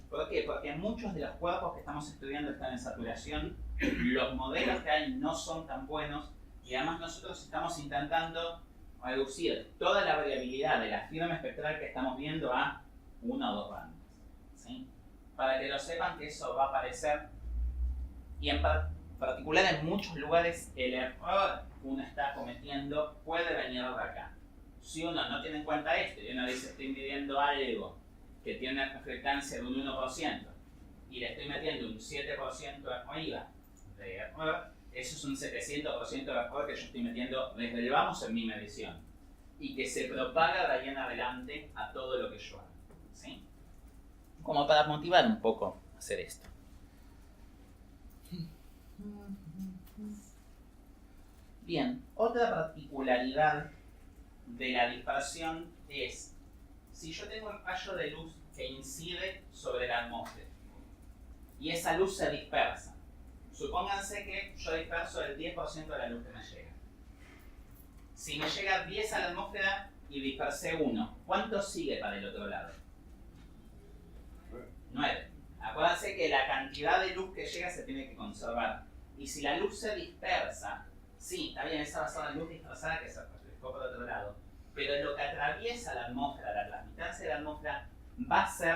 ¿Por qué? Porque muchos de los cuerpos que estamos estudiando están en saturación, los modelos que hay no son tan buenos, y además nosotros estamos intentando reducir toda la variabilidad de la firma espectral que estamos viendo a 1 o 2 bandas. ¿Sí? Para que lo sepan que eso va a aparecer, y en particular en muchos lugares el error que uno está cometiendo puede venir de acá. Si uno no tiene en cuenta esto y uno dice estoy midiendo algo que tiene una reflectancia de un 1% y le estoy metiendo un 7% arriba de error, eso es un 700% de error que yo estoy metiendo desde el vamos en mi medición y que se propaga de ahí en adelante a todo lo que yo hago. ¿Sí? Como para motivar un poco a hacer esto. Bien, otra particularidad de la dispersión es si yo tengo un rayo de luz que incide sobre la atmósfera y esa luz se dispersa. Supónganse que yo disperso el 10% de la luz que me llega. Si me llega 10 a la atmósfera y dispersé 1, ¿cuánto sigue para el otro lado? 9. Acuérdense que la cantidad de luz que llega se tiene que conservar. Y si la luz se dispersa, sí, está bien, esa basada en luz dispersada que se reflejó por otro lado, pero lo que atraviesa la atmósfera, la transmitancia de la atmósfera, va a ser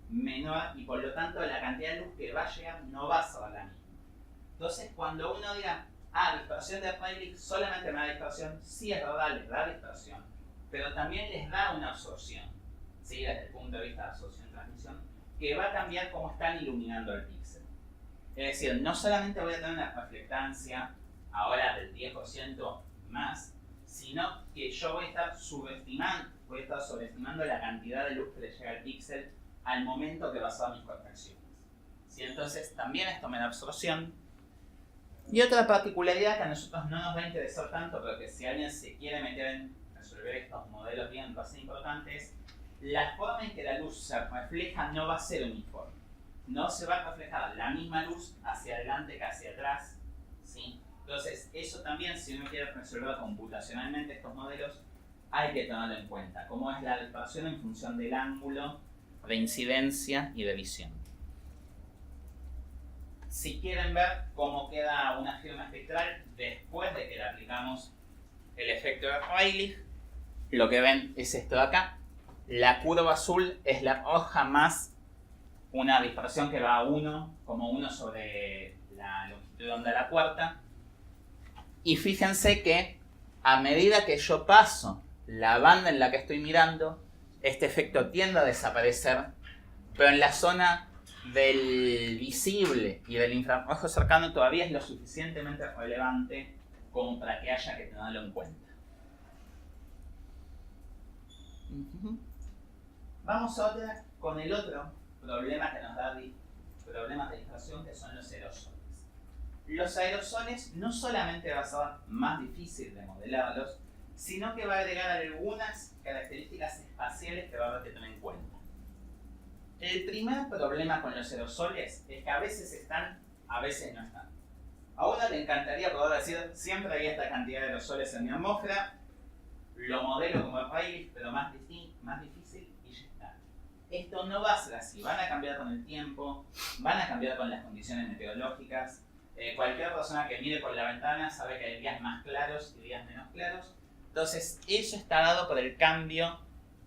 menor y por lo tanto la cantidad de luz que va a llegar no va a ser la misma. Entonces, cuando uno diga, dispersión de Rayleigh solamente me da dispersión, sí es verdad, les da dispersión, pero también les da una absorción, ¿sí? Desde el punto de vista de absorción-transmisión, que va a cambiar cómo están iluminando el píxel. Es decir, no solamente voy a tener una reflectancia ahora del 10% más, sino que yo voy a estar sobreestimando la cantidad de luz que le llega al píxel al momento que va a hacer mis correcciones. ¿Sí? Entonces, también esto me da absorción. Y otra particularidad que a nosotros no nos va a interesar tanto, pero que si alguien se quiere meter en resolver estos modelos bien, va a ser importante, es la forma en que la luz se refleja no va a ser uniforme. No se va a reflejar la misma luz hacia adelante que hacia atrás, ¿sí? Entonces, eso también, si uno quiere resolver computacionalmente estos modelos, hay que tenerlo en cuenta. Cómo es la dispersión en función del ángulo de incidencia y de visión. Si quieren ver cómo queda una firma espectral después de que le aplicamos el efecto de Rayleigh, lo que ven es esto de acá. La curva azul es la roja más una dispersión que va a 1, como 1 sobre la longitud de onda de la cuarta. Y fíjense que a medida que yo paso la banda en la que estoy mirando, este efecto tiende a desaparecer, pero en la zona del visible y del infrarrojo cercano todavía es lo suficientemente relevante como para que haya que tenerlo en cuenta. Vamos ahora con el otro problema que nos da problemas de dispersión, que son los aerosoles. Los aerosoles no solamente va a ser más difícil de modelarlos, sino que va a agregar algunas características espaciales que va a haber que tener en cuenta. El primer problema con los aerosoles es que a veces están, a veces no están. A uno le encantaría poder decir, siempre hay esta cantidad de aerosoles en mi atmósfera, lo modelo como Rayleigh, pero más difícil y ya está. Esto no va a ser así, van a cambiar con el tiempo, van a cambiar con las condiciones meteorológicas. Cualquier persona que mire por la ventana sabe que hay días más claros y días menos claros. Entonces, eso está dado por el cambio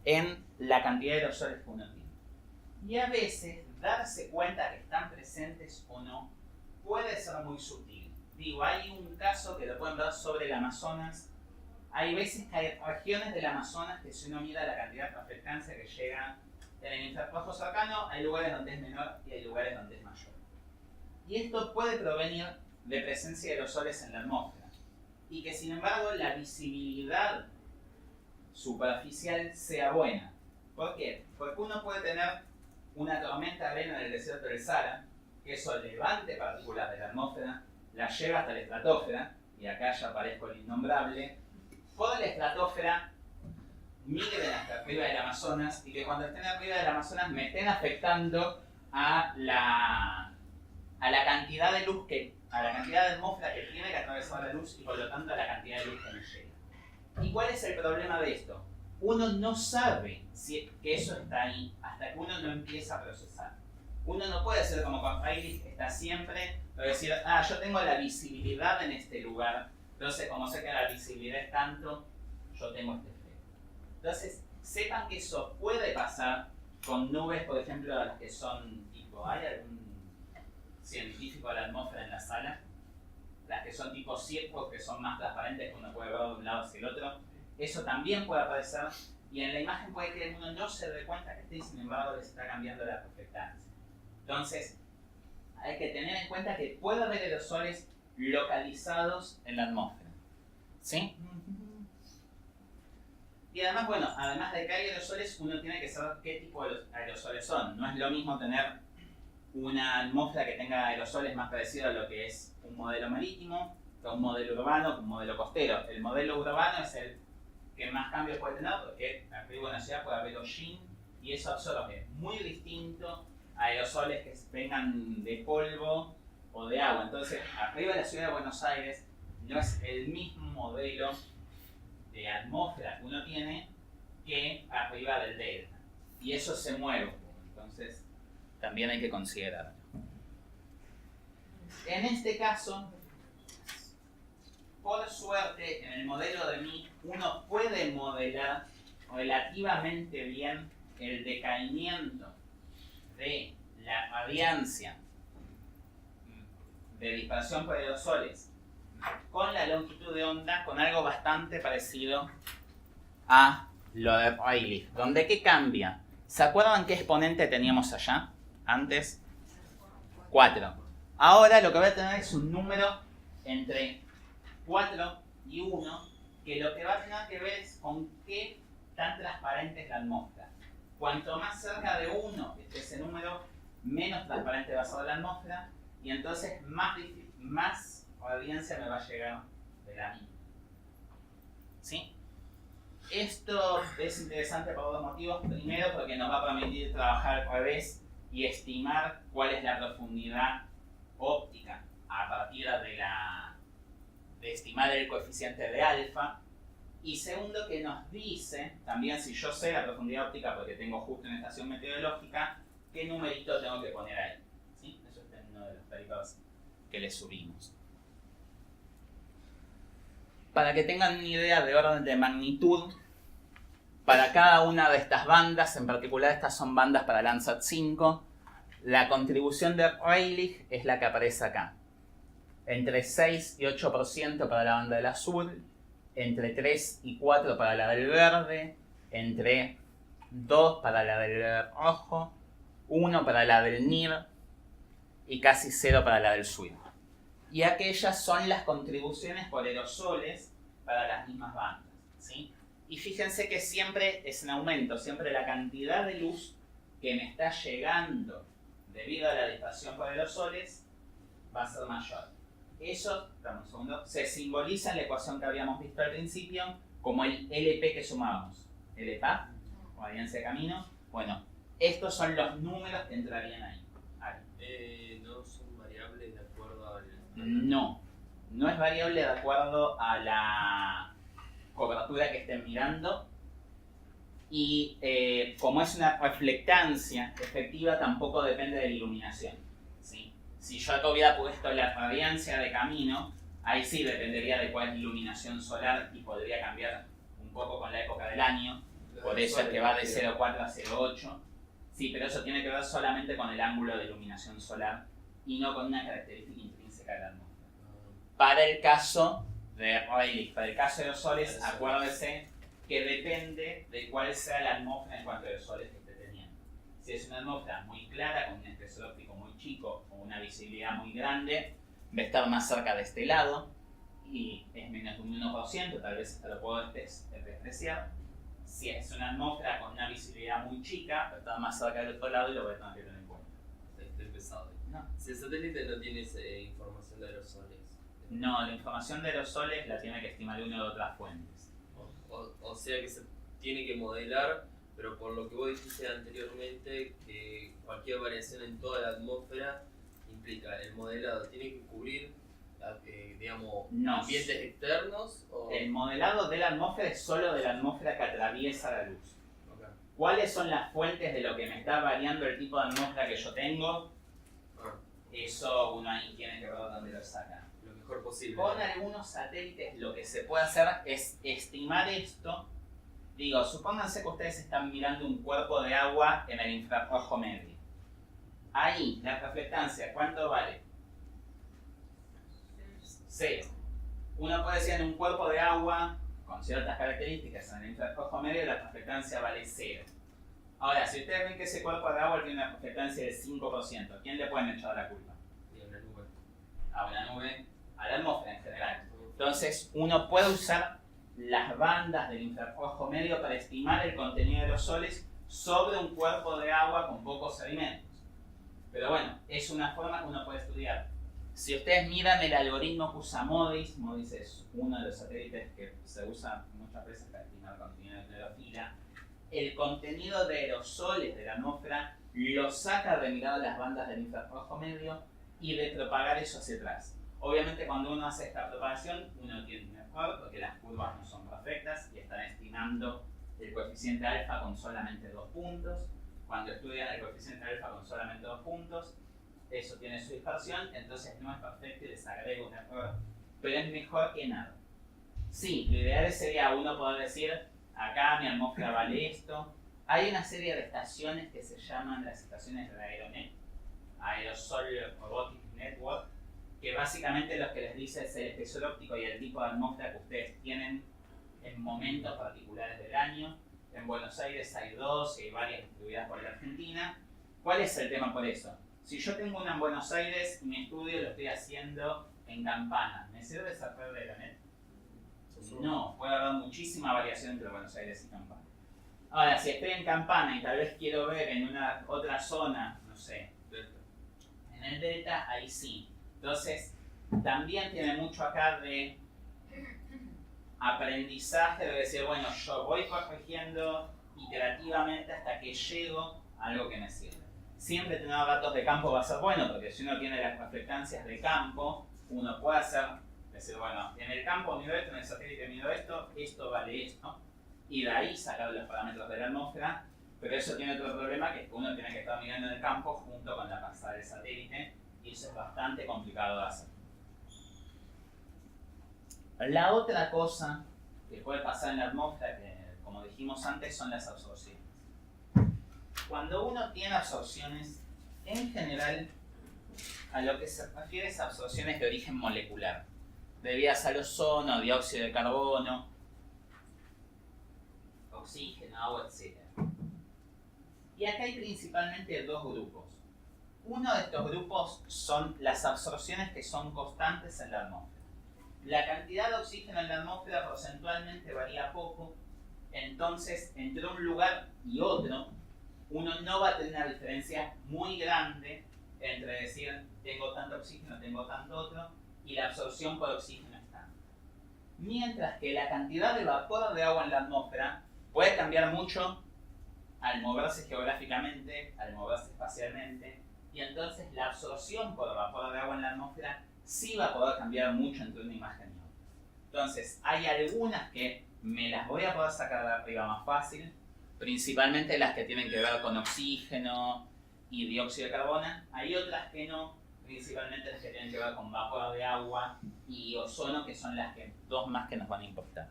en la cantidad de aerosoles que uno tiene. Y a veces, darse cuenta que están presentes o no puede ser muy sutil. Digo, hay un caso que lo pueden ver sobre el Amazonas. Hay veces que hay regiones del Amazonas que si uno mira la cantidad de reflectancia que llega en el infrarrojo cercano, hay lugares donde es menor y hay lugares donde es mayor. Y esto puede provenir de presencia de aerosoles en la atmósfera. Y que sin embargo la visibilidad superficial sea buena. ¿Por qué? Porque uno puede tener una tormenta de arena en el desierto del Sahara, que eso levante partículas de la atmósfera, las lleva hasta la estratosfera, y acá ya aparezco el innombrable, por la estratosfera migren hasta arriba del Amazonas, y que cuando estén arriba del Amazonas me estén afectando a la cantidad de luz a la cantidad de atmósfera que tiene que atravesar la luz y por lo tanto a la cantidad de luz que me llega. ¿Y cuál es el problema de esto? Uno no sabe que eso está ahí hasta que uno no empieza a procesar. Uno no puede ser como con Rayleigh, está siempre, pero decir, yo tengo la visibilidad en este lugar, entonces como sé que la visibilidad es tanto, yo tengo este efecto. Entonces, sepan que eso puede pasar con nubes, por ejemplo, las que son tipo, ¿hay algún científico de la atmósfera en la sala? Las que son tipo circos, que son más transparentes, que uno puede ver de un lado hacia el otro. Eso también puede aparecer, y en la imagen puede que uno no se dé cuenta que esté, y sin embargo les está cambiando la reflectancia. Entonces, hay que tener en cuenta que puede haber aerosoles localizados en la atmósfera. ¿Sí? Y además, bueno, además de que hay aerosoles, uno tiene que saber qué tipo de aerosoles son. No es lo mismo tener una atmósfera que tenga aerosoles más parecido a lo que es un modelo marítimo, que un modelo urbano, que un modelo costero. El modelo urbano es el que más cambios puede tener, porque arriba en la ciudad puede haber hollín, y eso absorbe muy distinto a aerosoles que vengan de polvo o de agua. Entonces, arriba de la ciudad de Buenos Aires no es el mismo modelo de atmósfera que uno tiene que arriba del delta. Y eso se mueve. Entonces, también hay que considerarlo. En este caso, por suerte, en el modelo de mí, uno puede modelar relativamente bien el decaimiento de la radiancia de dispersión por aerosoles con la longitud de onda, con algo bastante parecido a lo de Rayleigh. ¿Dónde qué cambia? ¿Se acuerdan qué exponente teníamos allá? Antes, 4. Ahora lo que voy a tener es un número entre 4 y 1, que lo que va a tener que ver es con qué tan transparente es la atmósfera. Cuanto más cerca de 1 esté ese número, menos transparente va a ser la atmósfera, y entonces más radiancia me va a llegar de la misma. ¿Sí? Esto es interesante por dos motivos. Primero, porque nos va a permitir trabajar al revés y estimar cuál es la profundidad óptica a partir de estimar el coeficiente de alfa. Y segundo, que nos dice, también si yo sé la profundidad óptica porque tengo justo una estación meteorológica, qué numerito tengo que poner ahí. ¿Sí? Eso está en uno de los papers que les subimos. Para que tengan una idea de orden de magnitud, para cada una de estas bandas, en particular estas son bandas para Landsat 5, la contribución de Rayleigh es la que aparece acá. Entre 6 y 8% para la banda del azul, entre 3 y 4 para la del verde, entre 2 para la del rojo, 1 para la del NIR y casi 0 para la del SWIR. Y aquellas son las contribuciones por aerosoles para las mismas bandas, ¿sí? Y fíjense que siempre es en aumento, siempre la cantidad de luz que me está llegando debido a la dispersión por aerosoles va a ser mayor. Eso, dame un segundo, se simboliza en la ecuación que habíamos visto al principio como el LP que sumábamos. LPA, radiancia de camino. Bueno, estos son los números que entrarían ahí. ¿No son variables de acuerdo al...? No es variable de acuerdo a la cobertura que estén mirando, Y como es una reflectancia efectiva, tampoco depende de la iluminación, ¿sí? Si yo acá hubiera puesto la radiancia de camino, ahí sí dependería de cuál es la iluminación solar y podría cambiar un poco con la época del año. Por eso es que va de 0,4 a 0,8. Sí, pero eso tiene que ver solamente con el ángulo de iluminación solar y no con una característica intrínseca de la atmósfera. Para el caso de Rayleigh, para el caso de los soles, acuérdese que depende de cuál sea la atmósfera en cuanto a los soles que esté teniendo. Si es una atmósfera muy clara, con un espesor óptico muy chico o una visibilidad muy grande, va a estar más cerca de este lado y es menos de un 1%, tal vez hasta lo puedo despreciar. Si es una atmósfera con una visibilidad muy chica, va a estar más cerca del otro lado y lo voy a tener que tener en cuenta. Estoy pesado. No. Si el satélite no tiene información de aerosoles. No, la información de aerosoles la tiene que estimar uno de otras fuentes. O sea que se tiene que modelar, pero por lo que vos dijiste anteriormente, que cualquier variación en toda la atmósfera implica el modelado tiene que cubrir, digamos, No. ambientes externos. O... El modelado de la atmósfera es solo de la atmósfera que atraviesa la luz. Okay. ¿Cuáles son las fuentes de lo que me está variando el tipo de atmósfera que yo tengo? Eso uno ahí tiene que ver dónde lo saca. Lo mejor posible. Con algunos satélites lo que se puede hacer es estimar esto. Digo, supónganse que ustedes están mirando un cuerpo de agua en el infrarrojo medio. Ahí, la reflectancia, ¿cuánto vale? 0. Uno puede decir en un cuerpo de agua con ciertas características en el infrarrojo medio la reflectancia vale 0. Ahora, si ustedes ven que ese cuerpo de agua tiene una reflectancia del 5%, ¿a quién le pueden echar la culpa? Y una nube. A una nube, a la atmósfera en general. Entonces, uno puede usar las bandas del infrarrojo medio para estimar el contenido de los soles sobre un cuerpo de agua con pocos sedimentos. Pero bueno, es una forma que uno puede estudiar. Si ustedes miran el algoritmo que usa MODIS, MODIS es uno de los satélites que se usa muchas veces para estimar el contenido de clorofila, el contenido de aerosoles de la atmósfera lo saca de mirar las bandas del infrarrojo medio y de propagar eso hacia atrás. Obviamente cuando uno hace esta propagación, uno tiene un error porque las curvas no son perfectas y están estimando el coeficiente alfa con solamente 2 puntos. Cuando estudian el coeficiente alfa con solamente 2 puntos, eso tiene su dispersión, entonces no es perfecto y les agrega un error. Pero es mejor que nada. Sí, lo ideal sería uno poder decir, acá mi atmósfera vale esto. Hay una serie de estaciones que se llaman las estaciones de Aeronet, Aerosol Robotic Network, que básicamente lo que les dice es el espesor óptico y el tipo de atmósfera que ustedes tienen en momentos particulares del año. En Buenos Aires hay 2 y hay varias distribuidas por la Argentina. ¿Cuál es el tema por eso? Si yo tengo una en Buenos Aires y mi estudio lo estoy haciendo en Campana, ¿me sirve esa red de Aeronet? No, puede haber muchísima variación entre Buenos Aires y Campana. Ahora, si estoy en Campana y tal vez quiero ver en una otra zona, no sé, en el delta, ahí sí. Entonces, también tiene mucho acá de aprendizaje, de decir, bueno, yo voy corrigiendo iterativamente hasta que llego a algo que me sirve. Siempre tener datos de campo va a ser bueno, porque si uno tiene las reflectancias de campo, uno puede decir, bueno, en el campo mido esto, en el satélite mido esto vale esto, y de ahí sacar los parámetros de la atmósfera, pero eso tiene otro problema, que es que uno tiene que estar mirando en el campo junto con la pasada del satélite, y eso es bastante complicado de hacer. La otra cosa que puede pasar en la atmósfera, que como dijimos antes, son las absorciones. Cuando uno tiene absorciones, en general, a lo que se refiere es absorciones de origen molecular, debidas al ozono, dióxido de carbono, oxígeno, agua, etc. Y acá hay principalmente 2 grupos. Uno de estos grupos son las absorciones que son constantes en la atmósfera. La cantidad de oxígeno en la atmósfera porcentualmente varía poco, entonces entre un lugar y otro, uno no va a tener una diferencia muy grande entre decir tengo tanto oxígeno, tengo tanto otro, y la absorción por oxígeno está. Mientras que la cantidad de vapor de agua en la atmósfera puede cambiar mucho al moverse geográficamente, al moverse espacialmente, y entonces la absorción por vapor de agua en la atmósfera sí va a poder cambiar mucho entre una imagen y otra. Entonces, hay algunas que me las voy a poder sacar de arriba más fácil, principalmente las que tienen que ver con oxígeno y dióxido de carbono. Hay otras que no, principalmente las que tienen que ver con vapor de agua y ozono, que son las dos más que nos van a importar.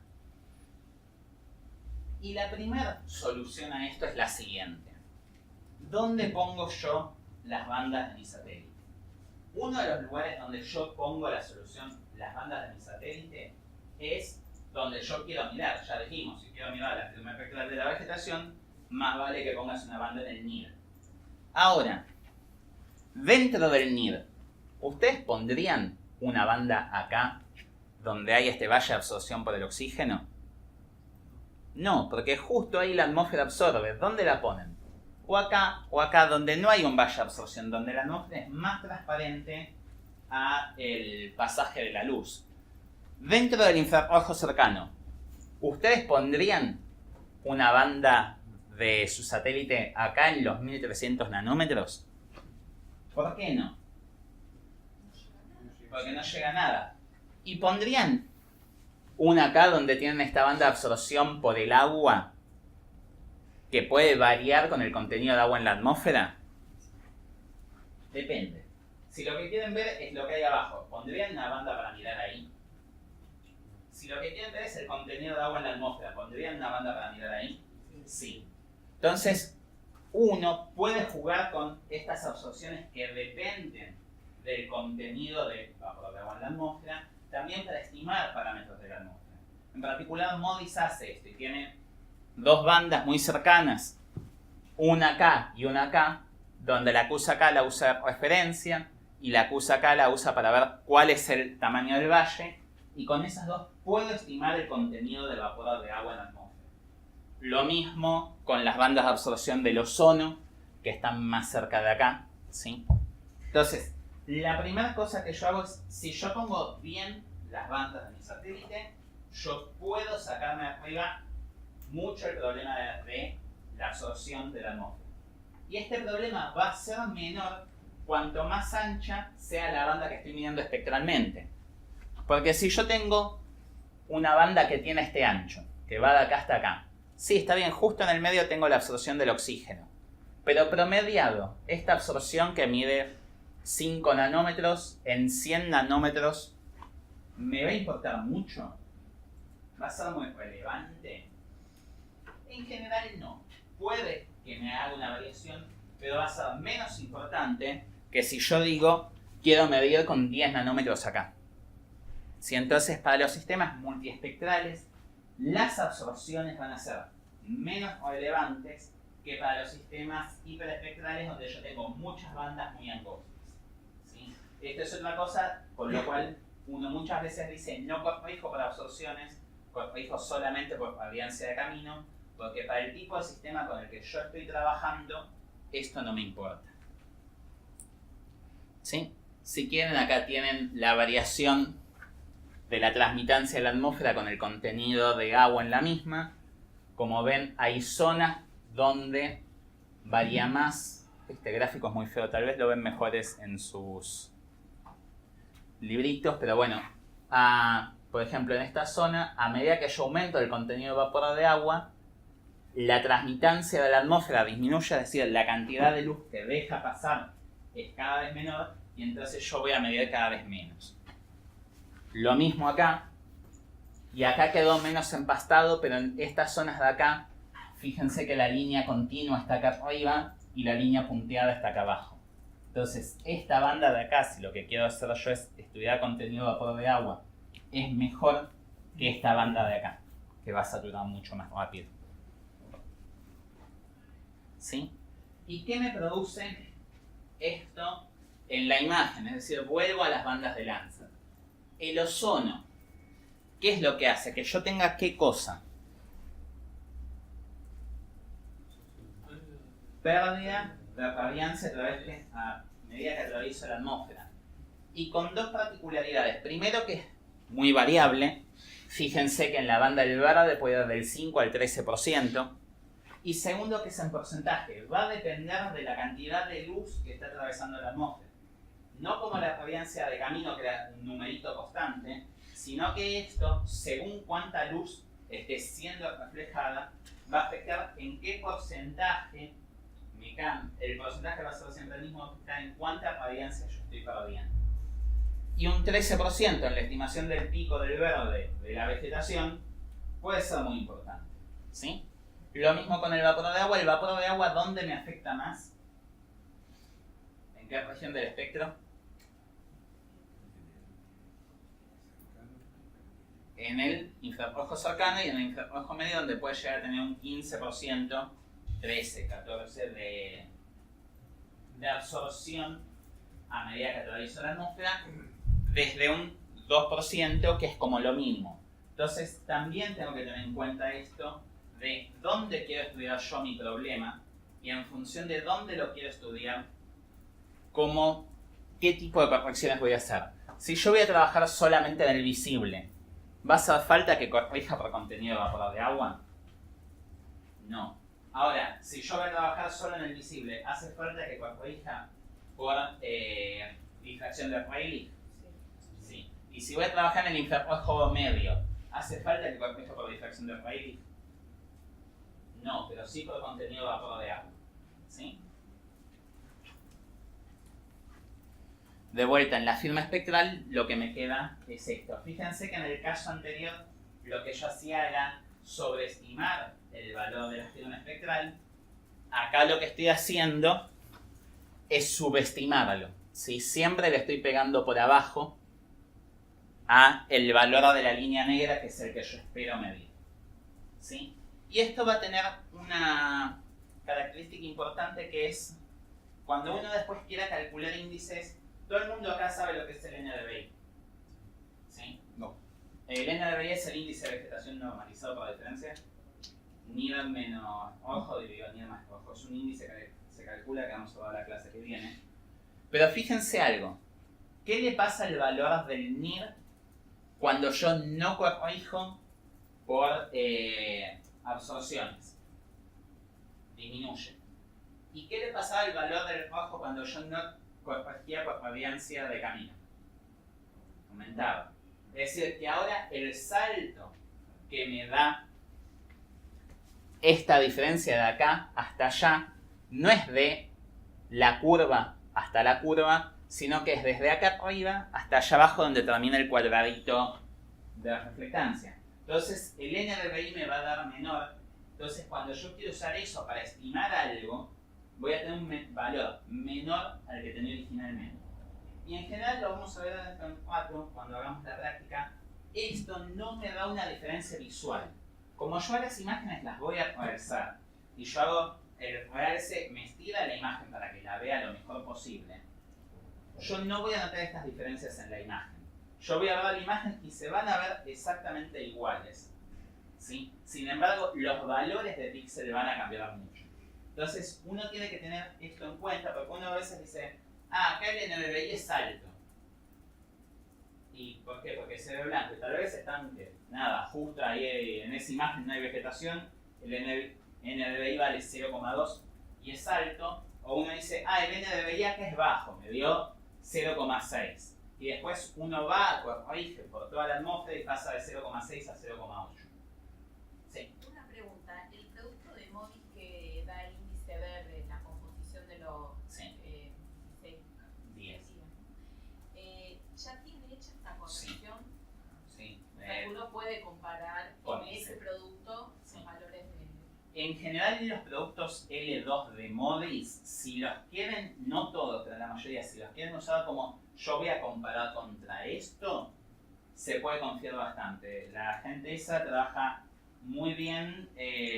Y la primera solución a esto es la siguiente. ¿Dónde pongo yo las bandas de mi satélite? Uno de los lugares donde yo pongo la solución, las bandas de mi satélite, es donde yo quiero mirar. Ya dijimos, si quiero mirar la firma espectral de la vegetación, más vale que pongas una banda en el NIR. Ahora, dentro del NIR, ¿ustedes pondrían una banda acá, donde hay este valle de absorción por el oxígeno? No, porque justo ahí la atmósfera absorbe. ¿Dónde la ponen? O acá, donde no hay un valle de absorción, donde la atmósfera es más transparente a el pasaje de la luz. Dentro del infrarrojo cercano, ¿ustedes pondrían una banda de su satélite acá en los 1300 nanómetros? ¿Por qué no? Porque no llega a nada. ¿Y pondrían una acá donde tienen esta banda de absorción por el agua que puede variar con el contenido de agua en la atmósfera? Depende. Si lo que quieren ver es lo que hay abajo, ¿pondrían una banda para mirar ahí? Si lo que quieren ver es el contenido de agua en la atmósfera, ¿pondrían una banda para mirar ahí? Sí. Entonces, uno puede jugar con estas absorciones que dependen del contenido de vapor de agua en la atmósfera, también para estimar parámetros de la atmósfera. En particular, MODIS hace esto y tiene dos bandas muy cercanas, una acá y una acá, donde la que usa acá la usa de referencia y la que usa acá la usa para ver cuál es el tamaño del valle, y con esas dos puedo estimar el contenido de vapor de agua en la atmósfera. Lo mismo con las bandas de absorción del ozono, que están más cerca de acá, ¿sí? Entonces, la primera cosa que yo hago es, si yo pongo bien las bandas de mi satélite, yo puedo sacarme arriba mucho el problema de la absorción de la atmósfera. Y este problema va a ser menor cuanto más ancha sea la banda que estoy midiendo espectralmente. Porque si yo tengo una banda que tiene este ancho, que va de acá hasta acá, sí, está bien, justo en el medio tengo la absorción del oxígeno. Pero promediado, esta absorción que mide 5 nanómetros en 100 nanómetros, ¿me va a importar mucho? ¿Va a ser muy relevante? En general no. Puede que me haga una variación, pero va a ser menos importante que si yo digo quiero medir con 10 nanómetros acá. Si entonces para los sistemas multiespectrales las absorciones van a ser menos relevantes que para los sistemas hiperespectrales donde yo tengo muchas bandas muy angostas, ¿sí? Esto es otra cosa con lo cual uno muchas veces dice no corrijo para absorciones, corrijo solamente por variancia de camino, porque para el tipo de sistema con el que yo estoy trabajando esto no me importa, ¿sí? Si quieren, acá tienen la variación de la transmitancia de la atmósfera con el contenido de agua en la misma. Como ven, hay zonas donde varía más. Este gráfico es muy feo, tal vez lo ven mejores en sus libritos, pero bueno, por ejemplo, en esta zona, a medida que yo aumento el contenido de vapor de agua, la transmitancia de la atmósfera disminuye, es decir, la cantidad de luz que deja pasar es cada vez menor, y entonces yo voy a medir cada vez menos. Lo mismo acá, y acá quedó menos empastado, pero en estas zonas de acá, fíjense que la línea continua está acá arriba y la línea punteada está acá abajo. Entonces, esta banda de acá, si lo que quiero hacer yo es estudiar contenido de vapor de agua, es mejor que esta banda de acá, que va a saturar mucho más rápido. ¿Sí? ¿Y qué me produce esto en la imagen? Es decir, vuelvo a las bandas de Landsat. El ozono, ¿qué es lo que hace? Que yo tenga ¿qué cosa? Pérdida de radiancia a medida que atravieso la atmósfera. Y con dos particularidades. Primero, que es muy variable. Fíjense que en la banda del verde puede ir del 5 al 13%. Y segundo, que es en porcentaje. Va a depender de la cantidad de luz que está atravesando la atmósfera. No como la radiancia de camino, que era un numerito constante, sino que esto, según cuánta luz esté siendo reflejada va a afectar en qué porcentaje el porcentaje va a ser siempre el mismo, en cuánta radiancia yo estoy perdiendo. Y un 13% en la estimación del pico del verde de la vegetación puede ser muy importante, ¿sí? Lo mismo con el vapor de agua. El vapor de agua, ¿dónde me afecta más? ¿En qué región del espectro? En el infrarrojo cercano y en el infrarrojo medio, donde puede llegar a tener un 15%, 13, 14 de absorción a medida que atraviesa la atmósfera, desde un 2%, que es como lo mínimo. Entonces también tengo que tener en cuenta esto de dónde quiero estudiar yo mi problema, y en función de dónde lo quiero estudiar, qué tipo de correcciones voy a hacer. Si yo voy a trabajar solamente en el visible, ¿va a hacer falta que corrija por contenido de vapor de agua? No. Ahora, si yo voy a trabajar solo en el visible, ¿hace falta que corrija por difracción de Rayleigh? Sí. Y si voy a trabajar en el infrarrojo medio, ¿hace falta que corrija por difracción de Rayleigh? No, pero sí por contenido de vapor de agua. ¿Sí? De vuelta, en la firma espectral, lo que me queda es esto. Fíjense que en el caso anterior, lo que yo hacía era sobreestimar el valor de la firma espectral. Acá lo que estoy haciendo es subestimarlo, ¿sí? Siempre le estoy pegando por abajo a el valor de la línea negra, que es el que yo espero medir, ¿sí? Y esto va a tener una característica importante, que es cuando uno después quiera calcular índices. Todo el mundo acá sabe lo que es el NDVI, ¿sí? No. El NDVI es el índice de vegetación normalizado por diferencia. Nivel menos ojo dividido nivel más ojo. Es un índice que se calcula, que vamos a ver la clase que viene. Pero fíjense algo. ¿Qué le pasa al valor del NIR cuando yo no corrijo por absorciones? Disminuye. ¿Y qué le pasaba al valor del rojo cuando yo no corregía por radiancia de camino? Aumentaba. Es decir, que ahora el salto que me da esta diferencia de acá hasta allá no es de la curva hasta la curva, sino que es desde acá arriba hasta allá abajo, donde termina el cuadradito de reflectancia. Entonces el NDVI me va a dar menor. Entonces cuando yo quiero usar eso para estimar algo, voy a tener un valor menor al que tenía originalmente. Y en general lo vamos a ver dentro de 4, cuando hagamos la práctica. Esto no me da una diferencia visual. Como yo a las imágenes las voy a reversar, y yo hago el reverse, me estira la imagen para que la vea lo mejor posible, yo no voy a notar estas diferencias en la imagen. Yo voy a ver la imagen y se van a ver exactamente iguales, ¿sí? Sin embargo, los valores de píxel van a cambiar mucho. Entonces, uno tiene que tener esto en cuenta, porque uno a veces dice, acá el NDVI es alto. ¿Y por qué? Porque se ve blanco. Y tal vez están, justo ahí en esa imagen no hay vegetación, el NDVI vale 0,2 y es alto. O uno dice, el NDVI acá es bajo, me dio 0,6. Y después uno va, corrige por toda la atmósfera y pasa de 0,6 a 0,8. Sí. Una pregunta, el producto de MODIS que da el índice verde, la composición de los 10, ¿ya tiene hecha esta corrección? Sí. Uno puede comparar con ese producto los valores de... En general, los productos L2 de MODIS, si los quieren, no todos, pero la mayoría, si los quieren usar como yo voy a comparar contra esto, se puede confiar bastante. La gente esa trabaja muy bien,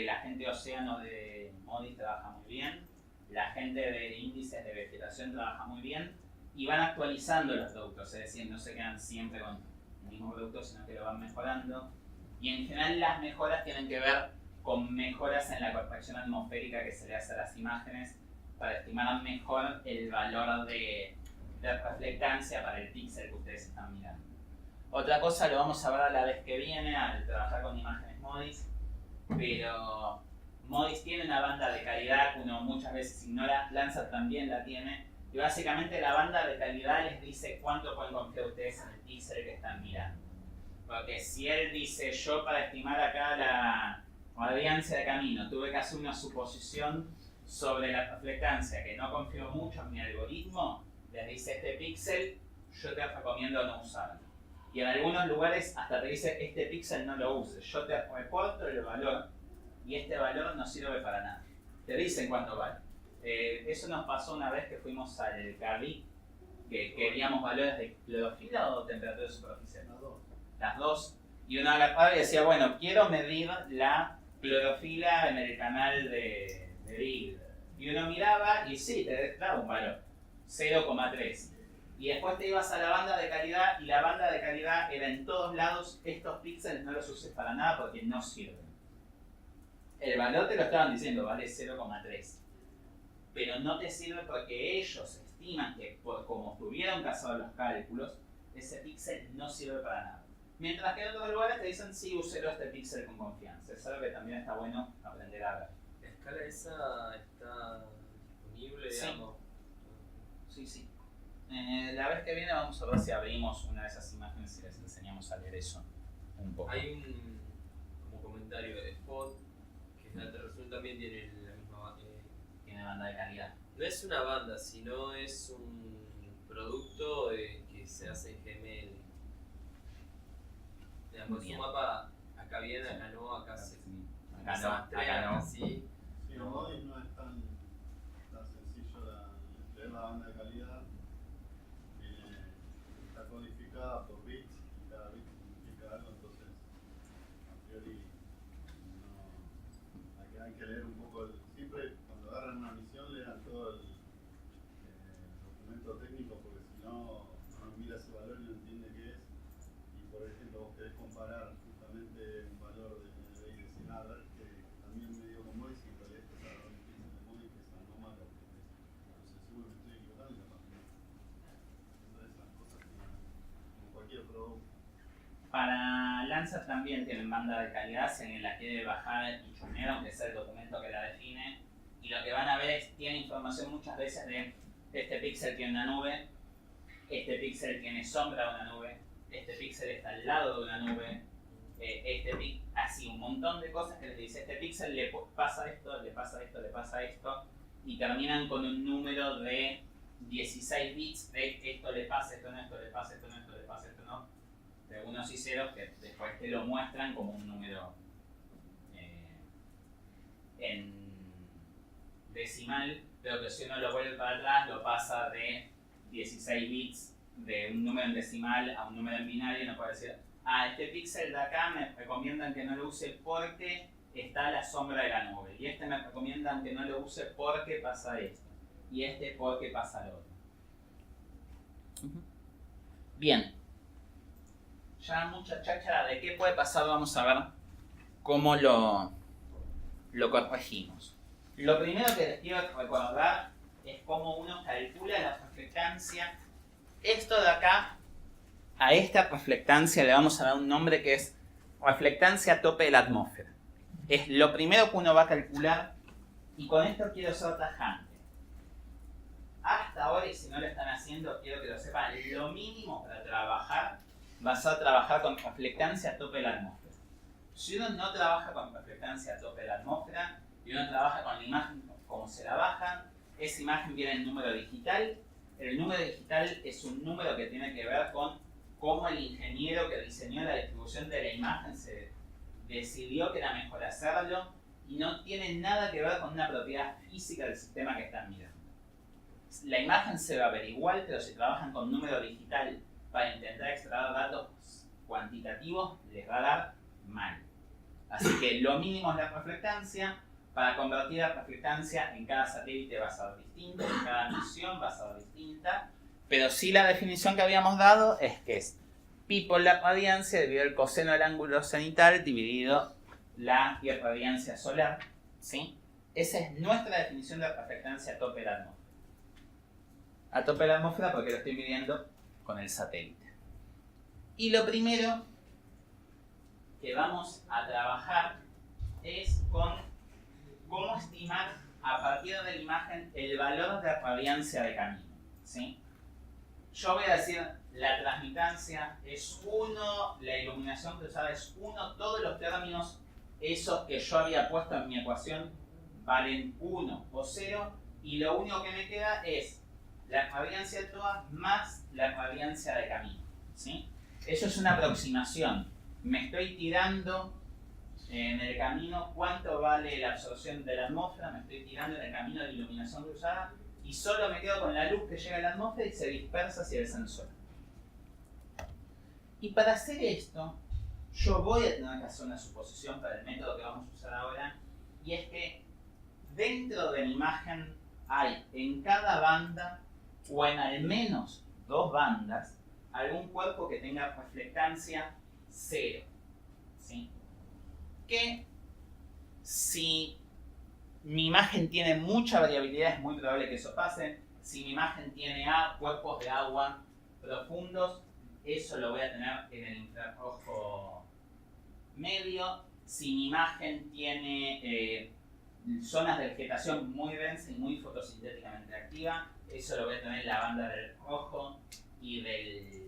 la gente de Océano de MODIS trabaja muy bien, la gente de índices de vegetación trabaja muy bien, y van actualizando los productos, es decir, no se quedan siempre con el mismo producto, sino que lo van mejorando. Y en general las mejoras tienen que ver con mejoras en la corrección atmosférica que se le hace a las imágenes para estimar mejor el valor de reflectancia para el píxel que ustedes están mirando. Otra cosa lo vamos a ver a la vez que viene al trabajar con imágenes MODIS, pero MODIS tiene una banda de calidad que uno muchas veces ignora, Landsat también la tiene, y básicamente la banda de calidad les dice cuánto pueden confiar ustedes en el píxel que están mirando. Porque si él dice, yo para estimar acá la radiancia de camino tuve que hacer una suposición sobre la reflectancia que no confío mucho en mi algoritmo, les dice este píxel, yo te recomiendo no usarlo. Y en algunos lugares hasta te dice, este píxel no lo uses, yo te reporto el valor y este valor no sirve para nada. Te dicen cuánto vale. Eso nos pasó una vez que fuimos al CARIC, que queríamos valores de clorofila o temperatura superficial. Las dos. Y uno agarraba y decía, bueno, quiero medir la clorofila en el canal de Big. Y uno miraba y sí, te daba un valor, 0,3. Y después te ibas a la banda de calidad y la banda de calidad era en todos lados, estos píxeles no los uses para nada porque no sirven. El valor te lo estaban diciendo, vale 0,3. Pero no te sirve porque ellos estiman que por como tuvieron cazado los cálculos, ese píxel no sirve para nada. Mientras que en otros lugares te dicen, sí, úselo este píxel con confianza. Es algo que también está bueno aprender a ver. ¿La escala esa está disponible, Sí. digamos? Sí, sí. La vez que viene vamos a ver si abrimos una de esas imágenes y les enseñamos a leer eso un poco. Hay un como comentario de Spot, que es la resolución también tiene la misma Tiene banda de calidad. no es una banda, sino es un producto que se hace en GML. Digamos, Bien. un mapa acá viene, acá no, acá se Acá no, acá no. sí. Sí, en Modis no es tan sencillo leer la banda de calidad. Está codificada por bits y cada bit significa algo, entonces a priori no, hay que leer un poco. Siempre cuando agarran una misión lean todo el documento técnico porque si no, no mira ese valor y no entiende qué es. Y por ejemplo vos querés comparar justamente un valor de decimal que también medio con Modis y en realidad este es algo de Modis que es anómalo, no sé, seguro me estoy equivocando y capaz que no. Entonces esas cosas que como cualquier producto. Para Lancer también tienen banda de calidad, si alguien la quiere bajar y chusmear, aunque sea el documento que la define. Y lo que van a ver es, tiene información muchas veces de este píxel tiene una nube, este píxel tiene sombra de una nube, este píxel está al lado de una nube, así un montón de cosas que les dice, este píxel le pasa esto, le pasa esto, le pasa esto, y terminan con un número de 16 bits de esto le pasa, esto no, esto le pasa, esto no, esto le pasa, esto no, de unos y ceros que después te lo muestran como un número en decimal, pero que si uno lo vuelve para atrás lo pasa de 16 bits de un número en decimal a un número en binario y uno puede decir, este píxel de acá me recomiendan que no lo use porque está la sombra de la nube, y este me recomiendan que no lo use porque pasa esto, y este porque pasa lo otro. Bien. Ya mucha cháchara de qué puede pasar, vamos a ver cómo lo corregimos. Lo primero que les quiero recordar es cómo uno calcula la reflectancia. Esto de acá, a esta reflectancia le vamos a dar un nombre que es reflectancia tope de la atmósfera. Es lo primero que uno va a calcular, y con esto quiero ser tajante. Hasta ahora, y si no lo están haciendo, quiero que lo sepan, lo mínimo para trabajar va a ser trabajar con reflectancia a tope de la atmósfera. Si uno no trabaja con reflectancia a tope de la atmósfera y uno trabaja con la imagen como se la bajan, esa imagen viene en número digital. El número digital es un número que tiene que ver con cómo el ingeniero que diseñó la distribución de la imagen se decidió que era mejor hacerlo, y no tiene nada que ver con una propiedad física del sistema que están mirando. La imagen se va a ver igual, pero si trabajan con número digital para intentar extraer datos cuantitativos, les va a dar mal. Así que lo mínimo es la reflectancia. Para convertir la reflectancia en cada satélite va a ser distinto, en cada misión va a ser distinta, pero sí la definición que habíamos dado es que es pi por la radiancia dividido el coseno del ángulo cenital dividido la irradiancia solar, ¿sí? Esa es nuestra definición de reflectancia a tope de la atmósfera. A tope de la atmósfera porque lo estoy midiendo con el satélite. Y lo primero que vamos a trabajar es con cómo estimar a partir de la imagen el valor de radiancia de camino, ¿sí? Yo voy a decir la transmitancia es 1, la iluminación cruzada es 1, todos los términos esos que yo había puesto en mi ecuación valen 1 o 0, y lo único que me queda es la radiancia de todas más la radiancia de camino, ¿sí? Eso es una aproximación. Me estoy tirando en el camino cuánto vale la absorción de la atmósfera, me estoy tirando en el camino de iluminación cruzada y solo me quedo con la luz que llega a la atmósfera y se dispersa hacia el sensor. Y para hacer esto, yo voy a tener que hacer una suposición para el método que vamos a usar ahora, y es que dentro de mi imagen hay en cada banda, o en al menos 2 bandas, algún cuerpo que tenga reflectancia 0, ¿sí? Que si mi imagen tiene mucha variabilidad es muy probable que eso pase. Si mi imagen tiene cuerpos de agua profundos, eso lo voy a tener en el infrarrojo medio. Si mi imagen tiene zonas de vegetación muy densa y muy fotosintéticamente activa, eso lo voy a tener en la banda del rojo y del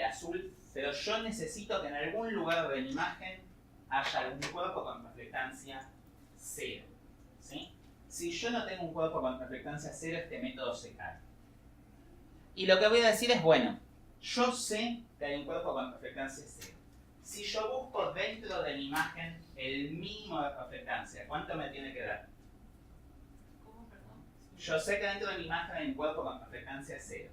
azul. Pero yo necesito que en algún lugar de mi imagen haya algún cuerpo con reflectancia 0, ¿sí? Si yo no tengo un cuerpo con reflectancia 0, este método se cae. Y lo que voy a decir es, bueno, yo sé que hay un cuerpo con reflectancia 0. Si yo busco dentro de mi imagen el mínimo de reflectancia, ¿cuánto me tiene que dar? ¿Cómo, perdón? Yo sé que dentro de mi imagen hay un cuerpo con reflectancia 0.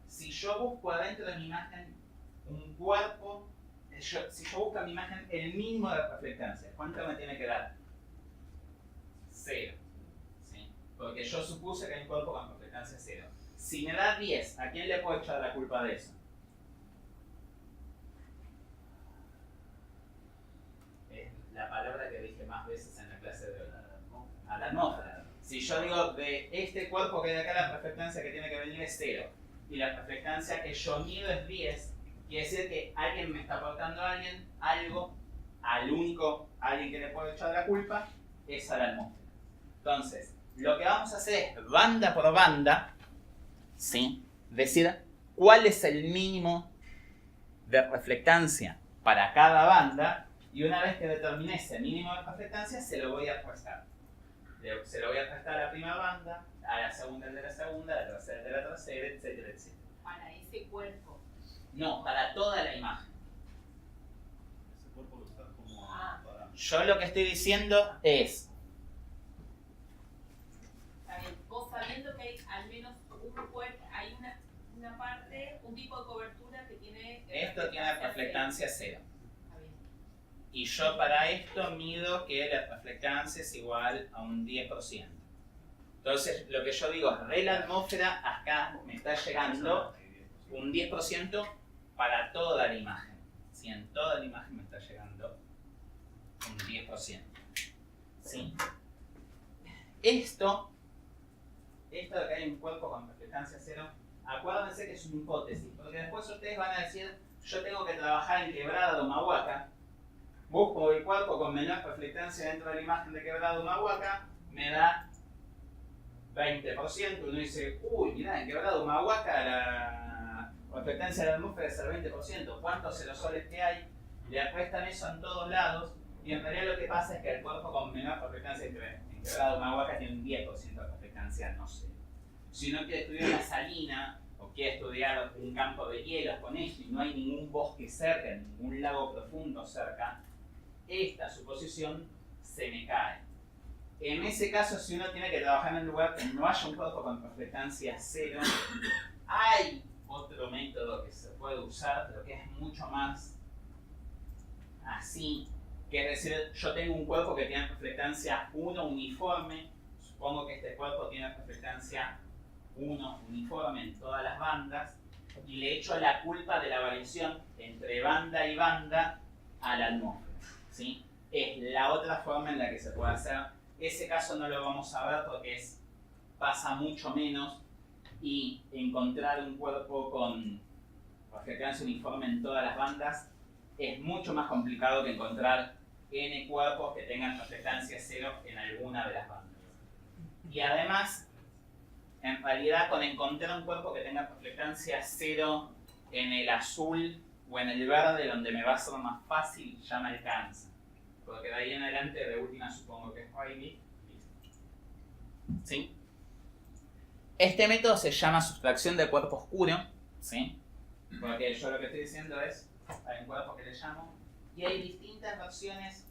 Si yo busco adentro de mi imagen un cuerpo, si yo busco en mi imagen el mínimo de reflectancia, ¿cuánto me tiene que dar? 0. ¿Sí? Porque yo supuse que hay un cuerpo con reflectancia 0. Si me da 10, ¿a quién le puedo echar la culpa de eso? Es la palabra que dije más veces en la clase de hoy. A la atmósfera. Si yo digo de este cuerpo que hay acá, la reflectancia que tiene que venir es 0, y la reflectancia que yo mido es 10, quiere decir que alguien me está aportando a algo, alguien que le puedo echar la culpa es a la atmósfera. Entonces, lo que vamos a hacer es banda por banda, ¿sí? Decir cuál es el mínimo de reflectancia para cada banda, y una vez que determine ese mínimo de reflectancia, se lo voy a restar. Se lo voy a prestar a la primera banda, a la segunda el de la segunda, a la tercera el de la tercera, etcétera, etcétera. Para ese cuerpo. No, para toda la imagen. Ese cuerpo lo usas como para... Yo lo que estoy diciendo es... Está bien. Vos sabiendo que hay al menos un cuerpo, hay una parte, un tipo de cobertura que tiene... Esto tiene reflectancia 0. Está bien. Y yo para esto mido que la reflectancia es igual a un 10%. Entonces, lo que yo digo es, de la atmósfera acá me está llegando un 10% para toda la imagen. Si en toda la imagen me está llegando un 10%. ¿Sí? Esto de que hay un cuerpo con reflectancia 0, acuérdense que es una hipótesis, porque después ustedes van a decir, yo tengo que trabajar en Quebrada de Humahuaca, busco el cuerpo con menor reflectancia dentro de la imagen de Quebrada de Humahuaca, me da 20%, uno dice, uy, mirá, en Quebrada de Humahuaca la reflectancia de la atmósfera es el 20%, ¿cuántos aerosoles que hay? Le restan eso en todos lados, y en realidad lo que pasa es que el cuerpo con menor reflectancia en Quebrada de Humahuaca tiene un 10% de reflectancia, no sé. Si uno quiere estudiar una salina, o quiere estudiar un campo de hielos con esto, y no hay ningún bosque cerca, ningún lago profundo cerca, esta suposición se me cae. En ese caso, si uno tiene que trabajar en un lugar que no haya un cuerpo con reflectancia 0, hay otro método que se puede usar, pero que es mucho más así, que es decir, yo tengo un cuerpo que tiene reflectancia 1 uniforme, supongo que este cuerpo tiene reflectancia 1 uniforme en todas las bandas, y le echo la culpa de la variación entre banda y banda a la atmósfera, ¿sí? Es la otra forma en la que se puede hacer. Ese caso no lo vamos a ver porque pasa mucho menos, y encontrar un cuerpo con reflectancia uniforme en todas las bandas es mucho más complicado que encontrar n cuerpos que tengan reflectancia 0 en alguna de las bandas. Y además, en realidad con encontrar un cuerpo que tenga reflectancia cero en el azul o en el verde, donde me va a ser más fácil, ya me alcanza. Porque de ahí en adelante, de última supongo que es Rayleigh. ¿Sí? Este método se llama sustracción de cuerpo oscuro, ¿sí? Porque yo lo que estoy diciendo es, hay un cuerpo que le llamo, y hay distintas versiones.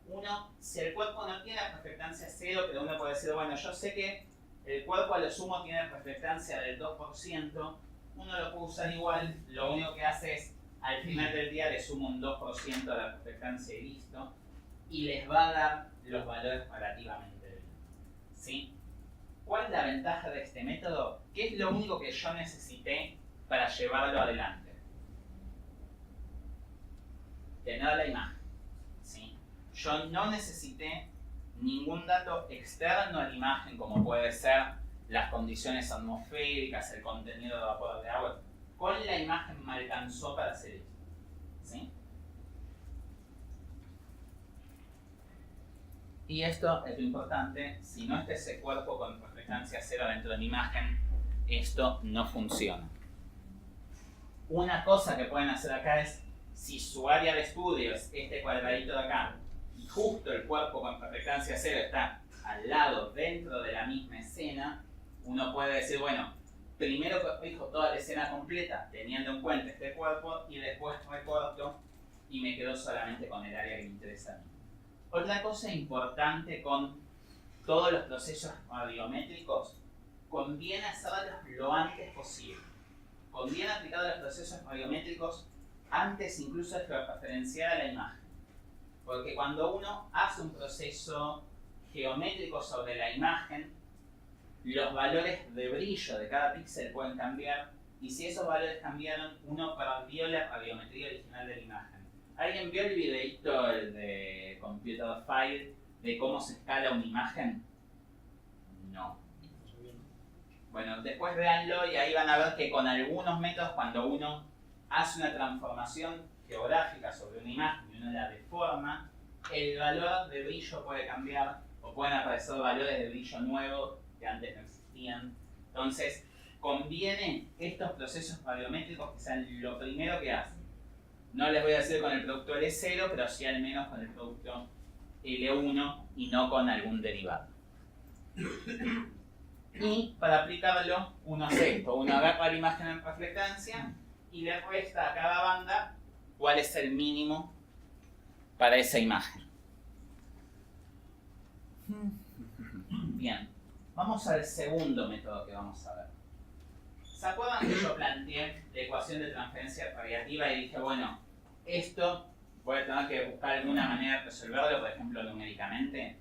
Uno, si el cuerpo no tiene reflectancia cero, pero uno puede decir, bueno, yo sé que el cuerpo a lo sumo tiene reflectancia del 2%, uno lo puede usar igual, lo único que hace es, al final del día le sumo un 2% a la reflectancia y listo, y les va a dar los valores relativamente bien, ¿sí? ¿Cuál es la ventaja de este método? ¿Qué es lo único que yo necesité para llevarlo adelante? Tener la imagen, ¿sí? Yo no necesité ningún dato externo a la imagen, como puede ser las condiciones atmosféricas, el contenido de vapor de agua. Con la imagen me alcanzó para hacer esto, ¿sí? Y esto es lo importante, si no está ese cuerpo con reflectancia cero dentro de mi imagen, esto no funciona. Una cosa que pueden hacer acá es, si su área de estudio es este cuadradito de acá, y justo el cuerpo con reflectancia cero está al lado, dentro de la misma escena, uno puede decir, bueno, primero fijo toda la escena completa, teniendo en cuenta este cuerpo, y después recorto y me quedo solamente con el área que me interesa a mí. Otra cosa importante con todos los procesos radiométricos, conviene hacerlos lo antes posible. Conviene aplicar los procesos radiométricos antes incluso de referenciar a la imagen. Porque cuando uno hace un proceso geométrico sobre la imagen, los valores de brillo de cada píxel pueden cambiar, y si esos valores cambiaron, uno perdió la radiometría original de la imagen. ¿Alguien vio el videito el de Computer File de cómo se escala una imagen? No. Bueno, después véanlo y ahí van a ver que con algunos métodos, cuando uno hace una transformación geográfica sobre una imagen y uno la deforma, el valor de brillo puede cambiar o pueden aparecer valores de brillo nuevos que antes no existían. Entonces, conviene estos procesos radiométricos que sean lo primero que hacen. No les voy a decir con el producto L0, pero sí al menos con el producto L1 y no con algún derivado. Y para aplicarlo, uno hace esto. Uno agarra la imagen en reflectancia y le resta a cada banda cuál es el mínimo para esa imagen. Bien, vamos al segundo método que vamos a ver. ¿Se acuerdan que yo planteé la ecuación de transferencia radiativa y dije, bueno, esto voy a tener que buscar alguna manera de resolverlo, por ejemplo, numéricamente?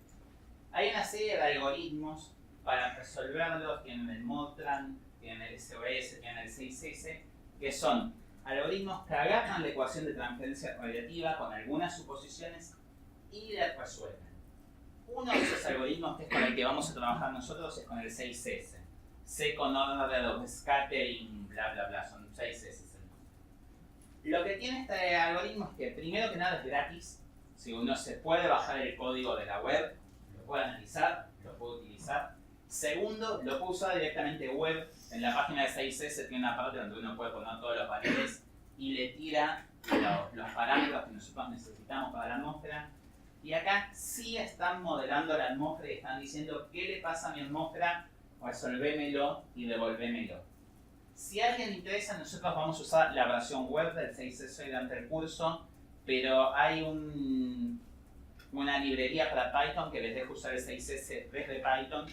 Hay una serie de algoritmos para resolverlo, tienen el Motran, tienen el SOS, tienen el 6S, que son algoritmos que agarran la ecuación de transferencia radiativa con algunas suposiciones y la resuelven. Uno de esos algoritmos que es con el que vamos a trabajar nosotros es con el 6S. Second Order of Scattering, bla bla bla, son 6 S. Lo que tiene este algoritmo es que primero que nada es gratis, si uno se puede bajar el código de la web, lo puede analizar, lo puede utilizar. Segundo, lo puede usar directamente web, en la página de 6S tiene una parte donde uno puede poner todos los valores y le tira los parámetros que nosotros necesitamos para la atmósfera. Y acá sí están modelando la atmósfera y están diciendo qué le pasa a mi atmósfera, resolvémelo y devolvémelo. Si a alguien le interesa, nosotros vamos a usar la versión web del 6S durante el curso, pero hay una librería para Python que les deja usar el 6S desde Python,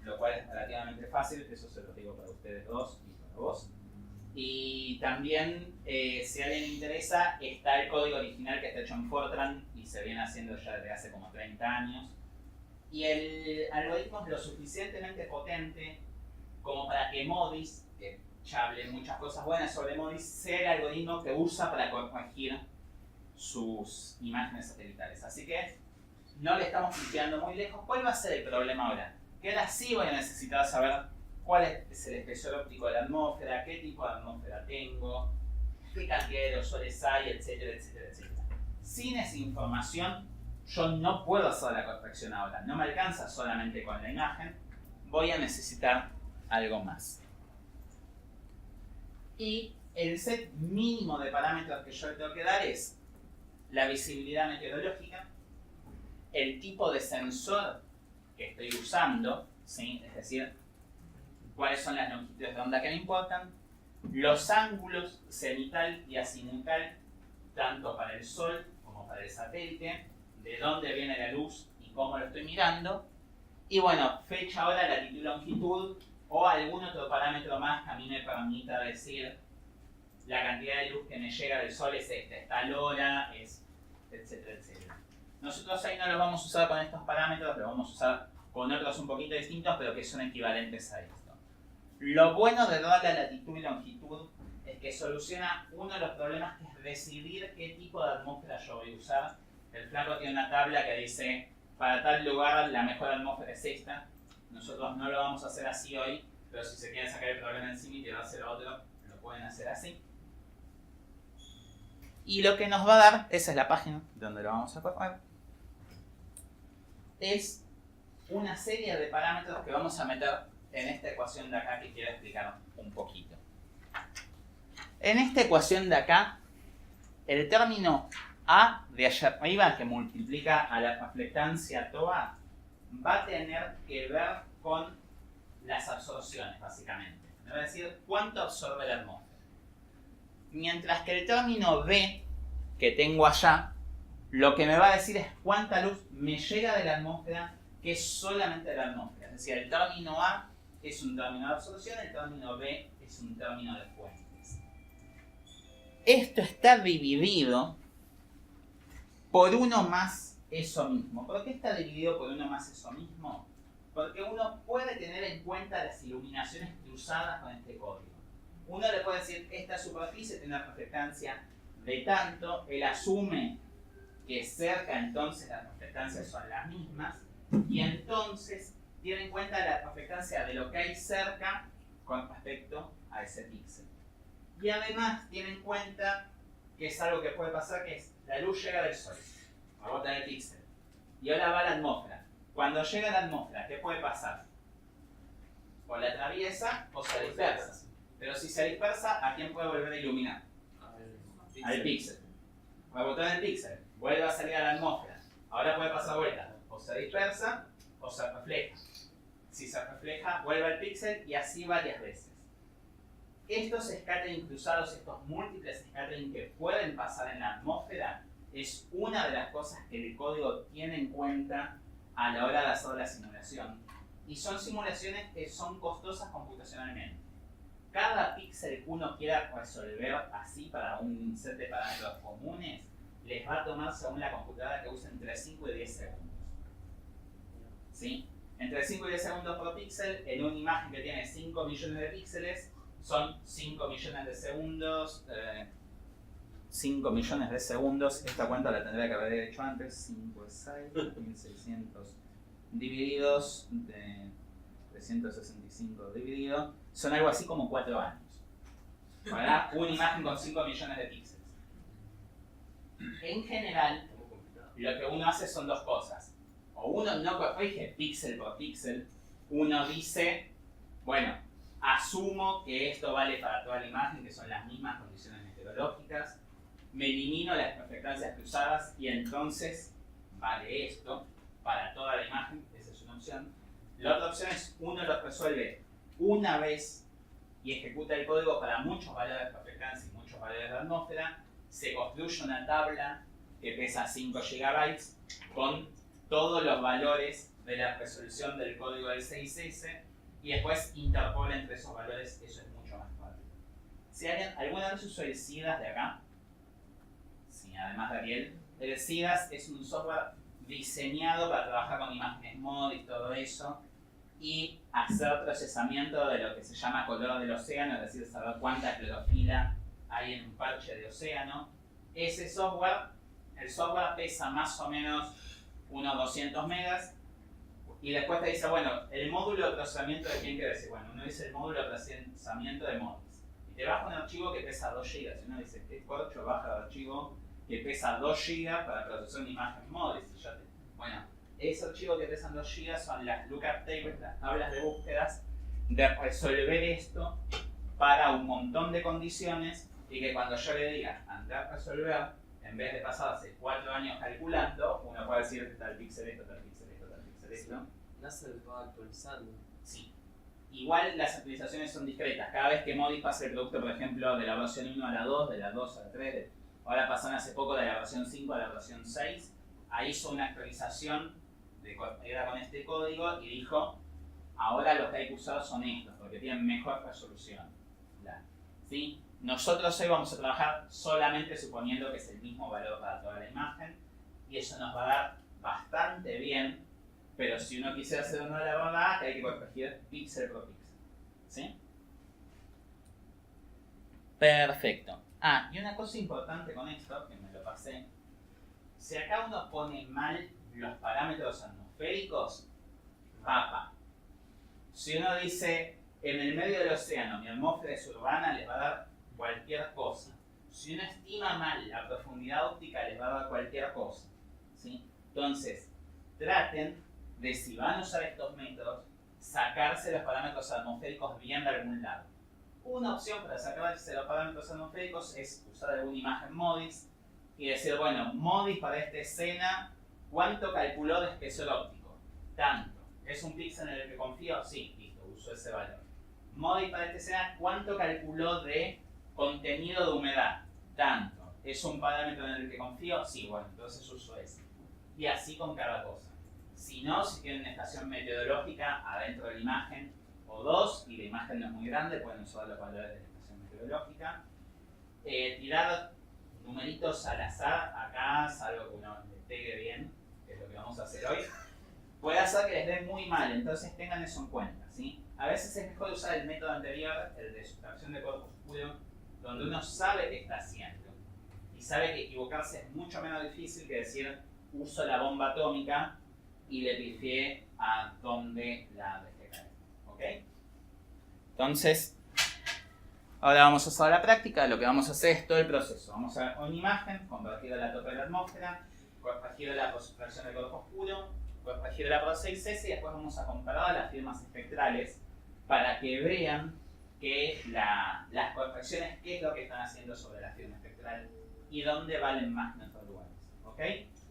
lo cual es relativamente fácil, eso se lo digo para ustedes dos y para vos. Y también, si a alguien le interesa, está el código original que está hecho en Fortran y se viene haciendo ya desde hace como 30 años. Y el algoritmo es lo suficientemente potente como para que MODIS, que ya hablé muchas cosas buenas sobre MODIS, sea el algoritmo que usa para corregir sus imágenes satelitales. Así que no le estamos quedando muy lejos. ¿Cuál va a ser el problema ahora? Que ahora sí voy a necesitar saber cuál es el espesor óptico de la atmósfera, qué tipo de atmósfera tengo, qué cantidad de aerosoles hay, etcétera, etcétera, etcétera. Sin esa información, yo no puedo hacer la corrección ahora. No me alcanza solamente con la imagen. Voy a necesitar algo más. Y el set mínimo de parámetros que yo le tengo que dar es la visibilidad meteorológica, el tipo de sensor que estoy usando, ¿sí? Es decir, cuáles son las longitudes de onda que me importan, los ángulos cenital y azimutal, tanto para el Sol como para el satélite, de dónde viene la luz y cómo lo estoy mirando, y bueno, fecha, hora, latitud, longitud, o algún otro parámetro más que a mí me permita decir la cantidad de luz que me llega del Sol es esta, es tal hora, es etcétera, etcétera. Nosotros ahí no lo vamos a usar con estos parámetros, lo vamos a usar con otros un poquito distintos, pero que son equivalentes a esto. Lo bueno de dar la latitud y longitud es que soluciona uno de los problemas, que es decidir qué tipo de atmósfera yo voy a usar. El flaco tiene una tabla que dice, para tal lugar la mejor atmósfera es esta. Nosotros no lo vamos a hacer así hoy, pero si se quieren sacar el problema encima y llevárselo a otro, lo pueden hacer así. Y lo que nos va a dar, esa es la página donde lo vamos a correr, es una serie de parámetros que vamos a meter en esta ecuación de acá, que quiero explicar un poquito. En esta ecuación de acá, el término A de allá arriba, que multiplica a la reflectancia TOA, va a tener que ver con las absorciones, básicamente. Me va a decir cuánto absorbe la atmósfera. Mientras que el término B, que tengo allá, lo que me va a decir es cuánta luz me llega de la atmósfera, que es solamente de la atmósfera. Es decir, el término A es un término de absorción, el término B es un término de fuentes. Esto está dividido por uno más eso mismo. ¿Por qué está dividido por uno más eso mismo? Porque uno puede tener en cuenta las iluminaciones cruzadas con este código. Uno le puede decir, esta superficie tiene una reflectancia de tanto, él asume que cerca entonces las reflectancias son las mismas, y entonces tiene en cuenta la reflectancia de lo que hay cerca con respecto a ese píxel. Y además tiene en cuenta que es algo que puede pasar, que es la luz llega del Sol, rebota en el píxel, y ahora va a la atmósfera. Cuando llega a la atmósfera, ¿qué puede pasar? O la atraviesa o se dispersa. Pero si se dispersa, ¿a quién puede volver a iluminar? Al píxel. Rebotó en el píxel, vuelve a salir a la atmósfera. Ahora puede pasar vuelta. O se dispersa o se refleja. Si se refleja, vuelve al píxel, y así varias veces. Estos scattering cruzados, estos múltiples scattering que pueden pasar en la atmósfera, es una de las cosas que el código tiene en cuenta a la hora de hacer la simulación. Y son simulaciones que son costosas computacionalmente. Cada píxel que uno quiera resolver así para un set de parámetros comunes, les va a tomar, según la computadora que usen, entre 5 y 10 segundos. ¿Sí? Entre 5 y 10 segundos por píxel, en una imagen que tiene 5 millones de píxeles, son 5 millones de segundos. 5 millones de segundos, esta cuenta la tendría que haber hecho antes. 5 es 6, 1600 divididos de 365 dividido, son algo así como 4 años. Para una imagen con 5 millones de píxeles. En general, lo que uno hace son dos cosas. O uno no corrige píxel por píxel, uno dice, bueno, asumo que esto vale para toda la imagen, que son las mismas condiciones meteorológicas, me elimino las reflectancias cruzadas y entonces vale esto para toda la imagen, esa es una opción. La otra opción es uno lo resuelve una vez y ejecuta el código para muchos valores de reflectancia y muchos valores de atmósfera, se construye una tabla que pesa 5 GB con todos los valores de la resolución del código del 6S y después interpola entre esos valores, eso es mucho más fácil. Si alguna vez usó el SIDAS de acá, sí, además de Ariel, el SIDAS es un software diseñado para trabajar con imágenes MODIS y todo eso, y hacer procesamiento de lo que se llama color del océano, es decir, saber cuánta clorofila hay en un parche de océano. Ese software, el software pesa más o menos unos 200 megas, y después te dice, bueno, el módulo de procesamiento de quién quiere decir. Bueno, uno dice el módulo de procesamiento de MODIS, y te baja un archivo que pesa 2 GB, y uno dice, ¿qué corcho baja el archivo que pesa 2 GB para procesar una imagen MODIS? Bueno, ese archivo que pesan 2 GB son las lookup tables, las tablas de búsquedas de resolver esto para un montón de condiciones y que cuando yo le diga andar a resolver, en vez de pasar hace 4 años calculando, uno puede decir tal píxel esto, tal píxel esto, tal píxel esto. NASA va actualizando. Sí. Igual las actualizaciones son discretas. Cada vez que Modis pasa el producto, por ejemplo, de la versión 1 a la 2, de la 2 a la 3, ahora pasaron hace poco de la versión 5 a la versión 6, ahí hizo una actualización era con este código y dijo, ahora los que hay que usar son estos, porque tienen mejor resolución. ¿Sí? Nosotros hoy vamos a trabajar solamente suponiendo que es el mismo valor para toda la imagen, y eso nos va a dar bastante bien. Pero si uno quisiera hacer una de la verdad, hay que corregir píxel por píxel. ¿Sí? Perfecto. Ah, y una cosa importante con esto, que me lo pasé. Si acá uno pone mal los parámetros atmosféricos, papa. Si uno dice, en el medio del océano, mi atmósfera es urbana, les va a dar cualquier cosa. Si uno estima mal la profundidad óptica, les va a dar cualquier cosa. ¿Sí? Entonces, traten de, si van a usar estos métodos, sacarse los parámetros atmosféricos bien de algún lado. Una opción para sacarse los parámetros atmosféricos es usar alguna imagen Modis y decir, bueno, Modis para esta escena, ¿cuánto calculó de espesor óptico? Tanto. ¿Es un píxel en el que confío? Sí, listo, uso ese valor. Modis para esta escena, ¿cuánto calculó de contenido de humedad? Tanto. ¿Es un parámetro en el que confío? Sí, bueno, entonces uso ese. Y así con cada cosa. Si no, si tienen una estación meteorológica adentro de la imagen o dos, y la imagen no es muy grande, pueden usar los valores de la estación meteorológica. Tirar numeritos al azar acá, salvo que uno le pegue bien, que es lo que vamos a hacer hoy, puede hacer que les dé muy mal, entonces tengan eso en cuenta. ¿Sí? A veces es mejor usar el método anterior, el de sustracción de cuerpo oscuro, donde uno sabe qué está haciendo y sabe que equivocarse es mucho menos difícil que decir uso la bomba atómica y le pifié a donde la dejé caer. ¿Ok? Entonces, ahora vamos a usar la práctica. Lo que vamos a hacer es todo el proceso. Vamos a ver una imagen, convertida a la tope de la atmósfera, corregida la fracción de cuerpo oscuro, corregida la por 6S, y después vamos a comparar las firmas espectrales para que vean que las correcciones, qué es lo que están haciendo sobre la firma espectral y dónde valen más en otros lugares. ¿Ok?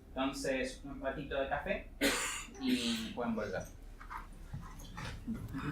Entonces, un ratito de café y pueden volver.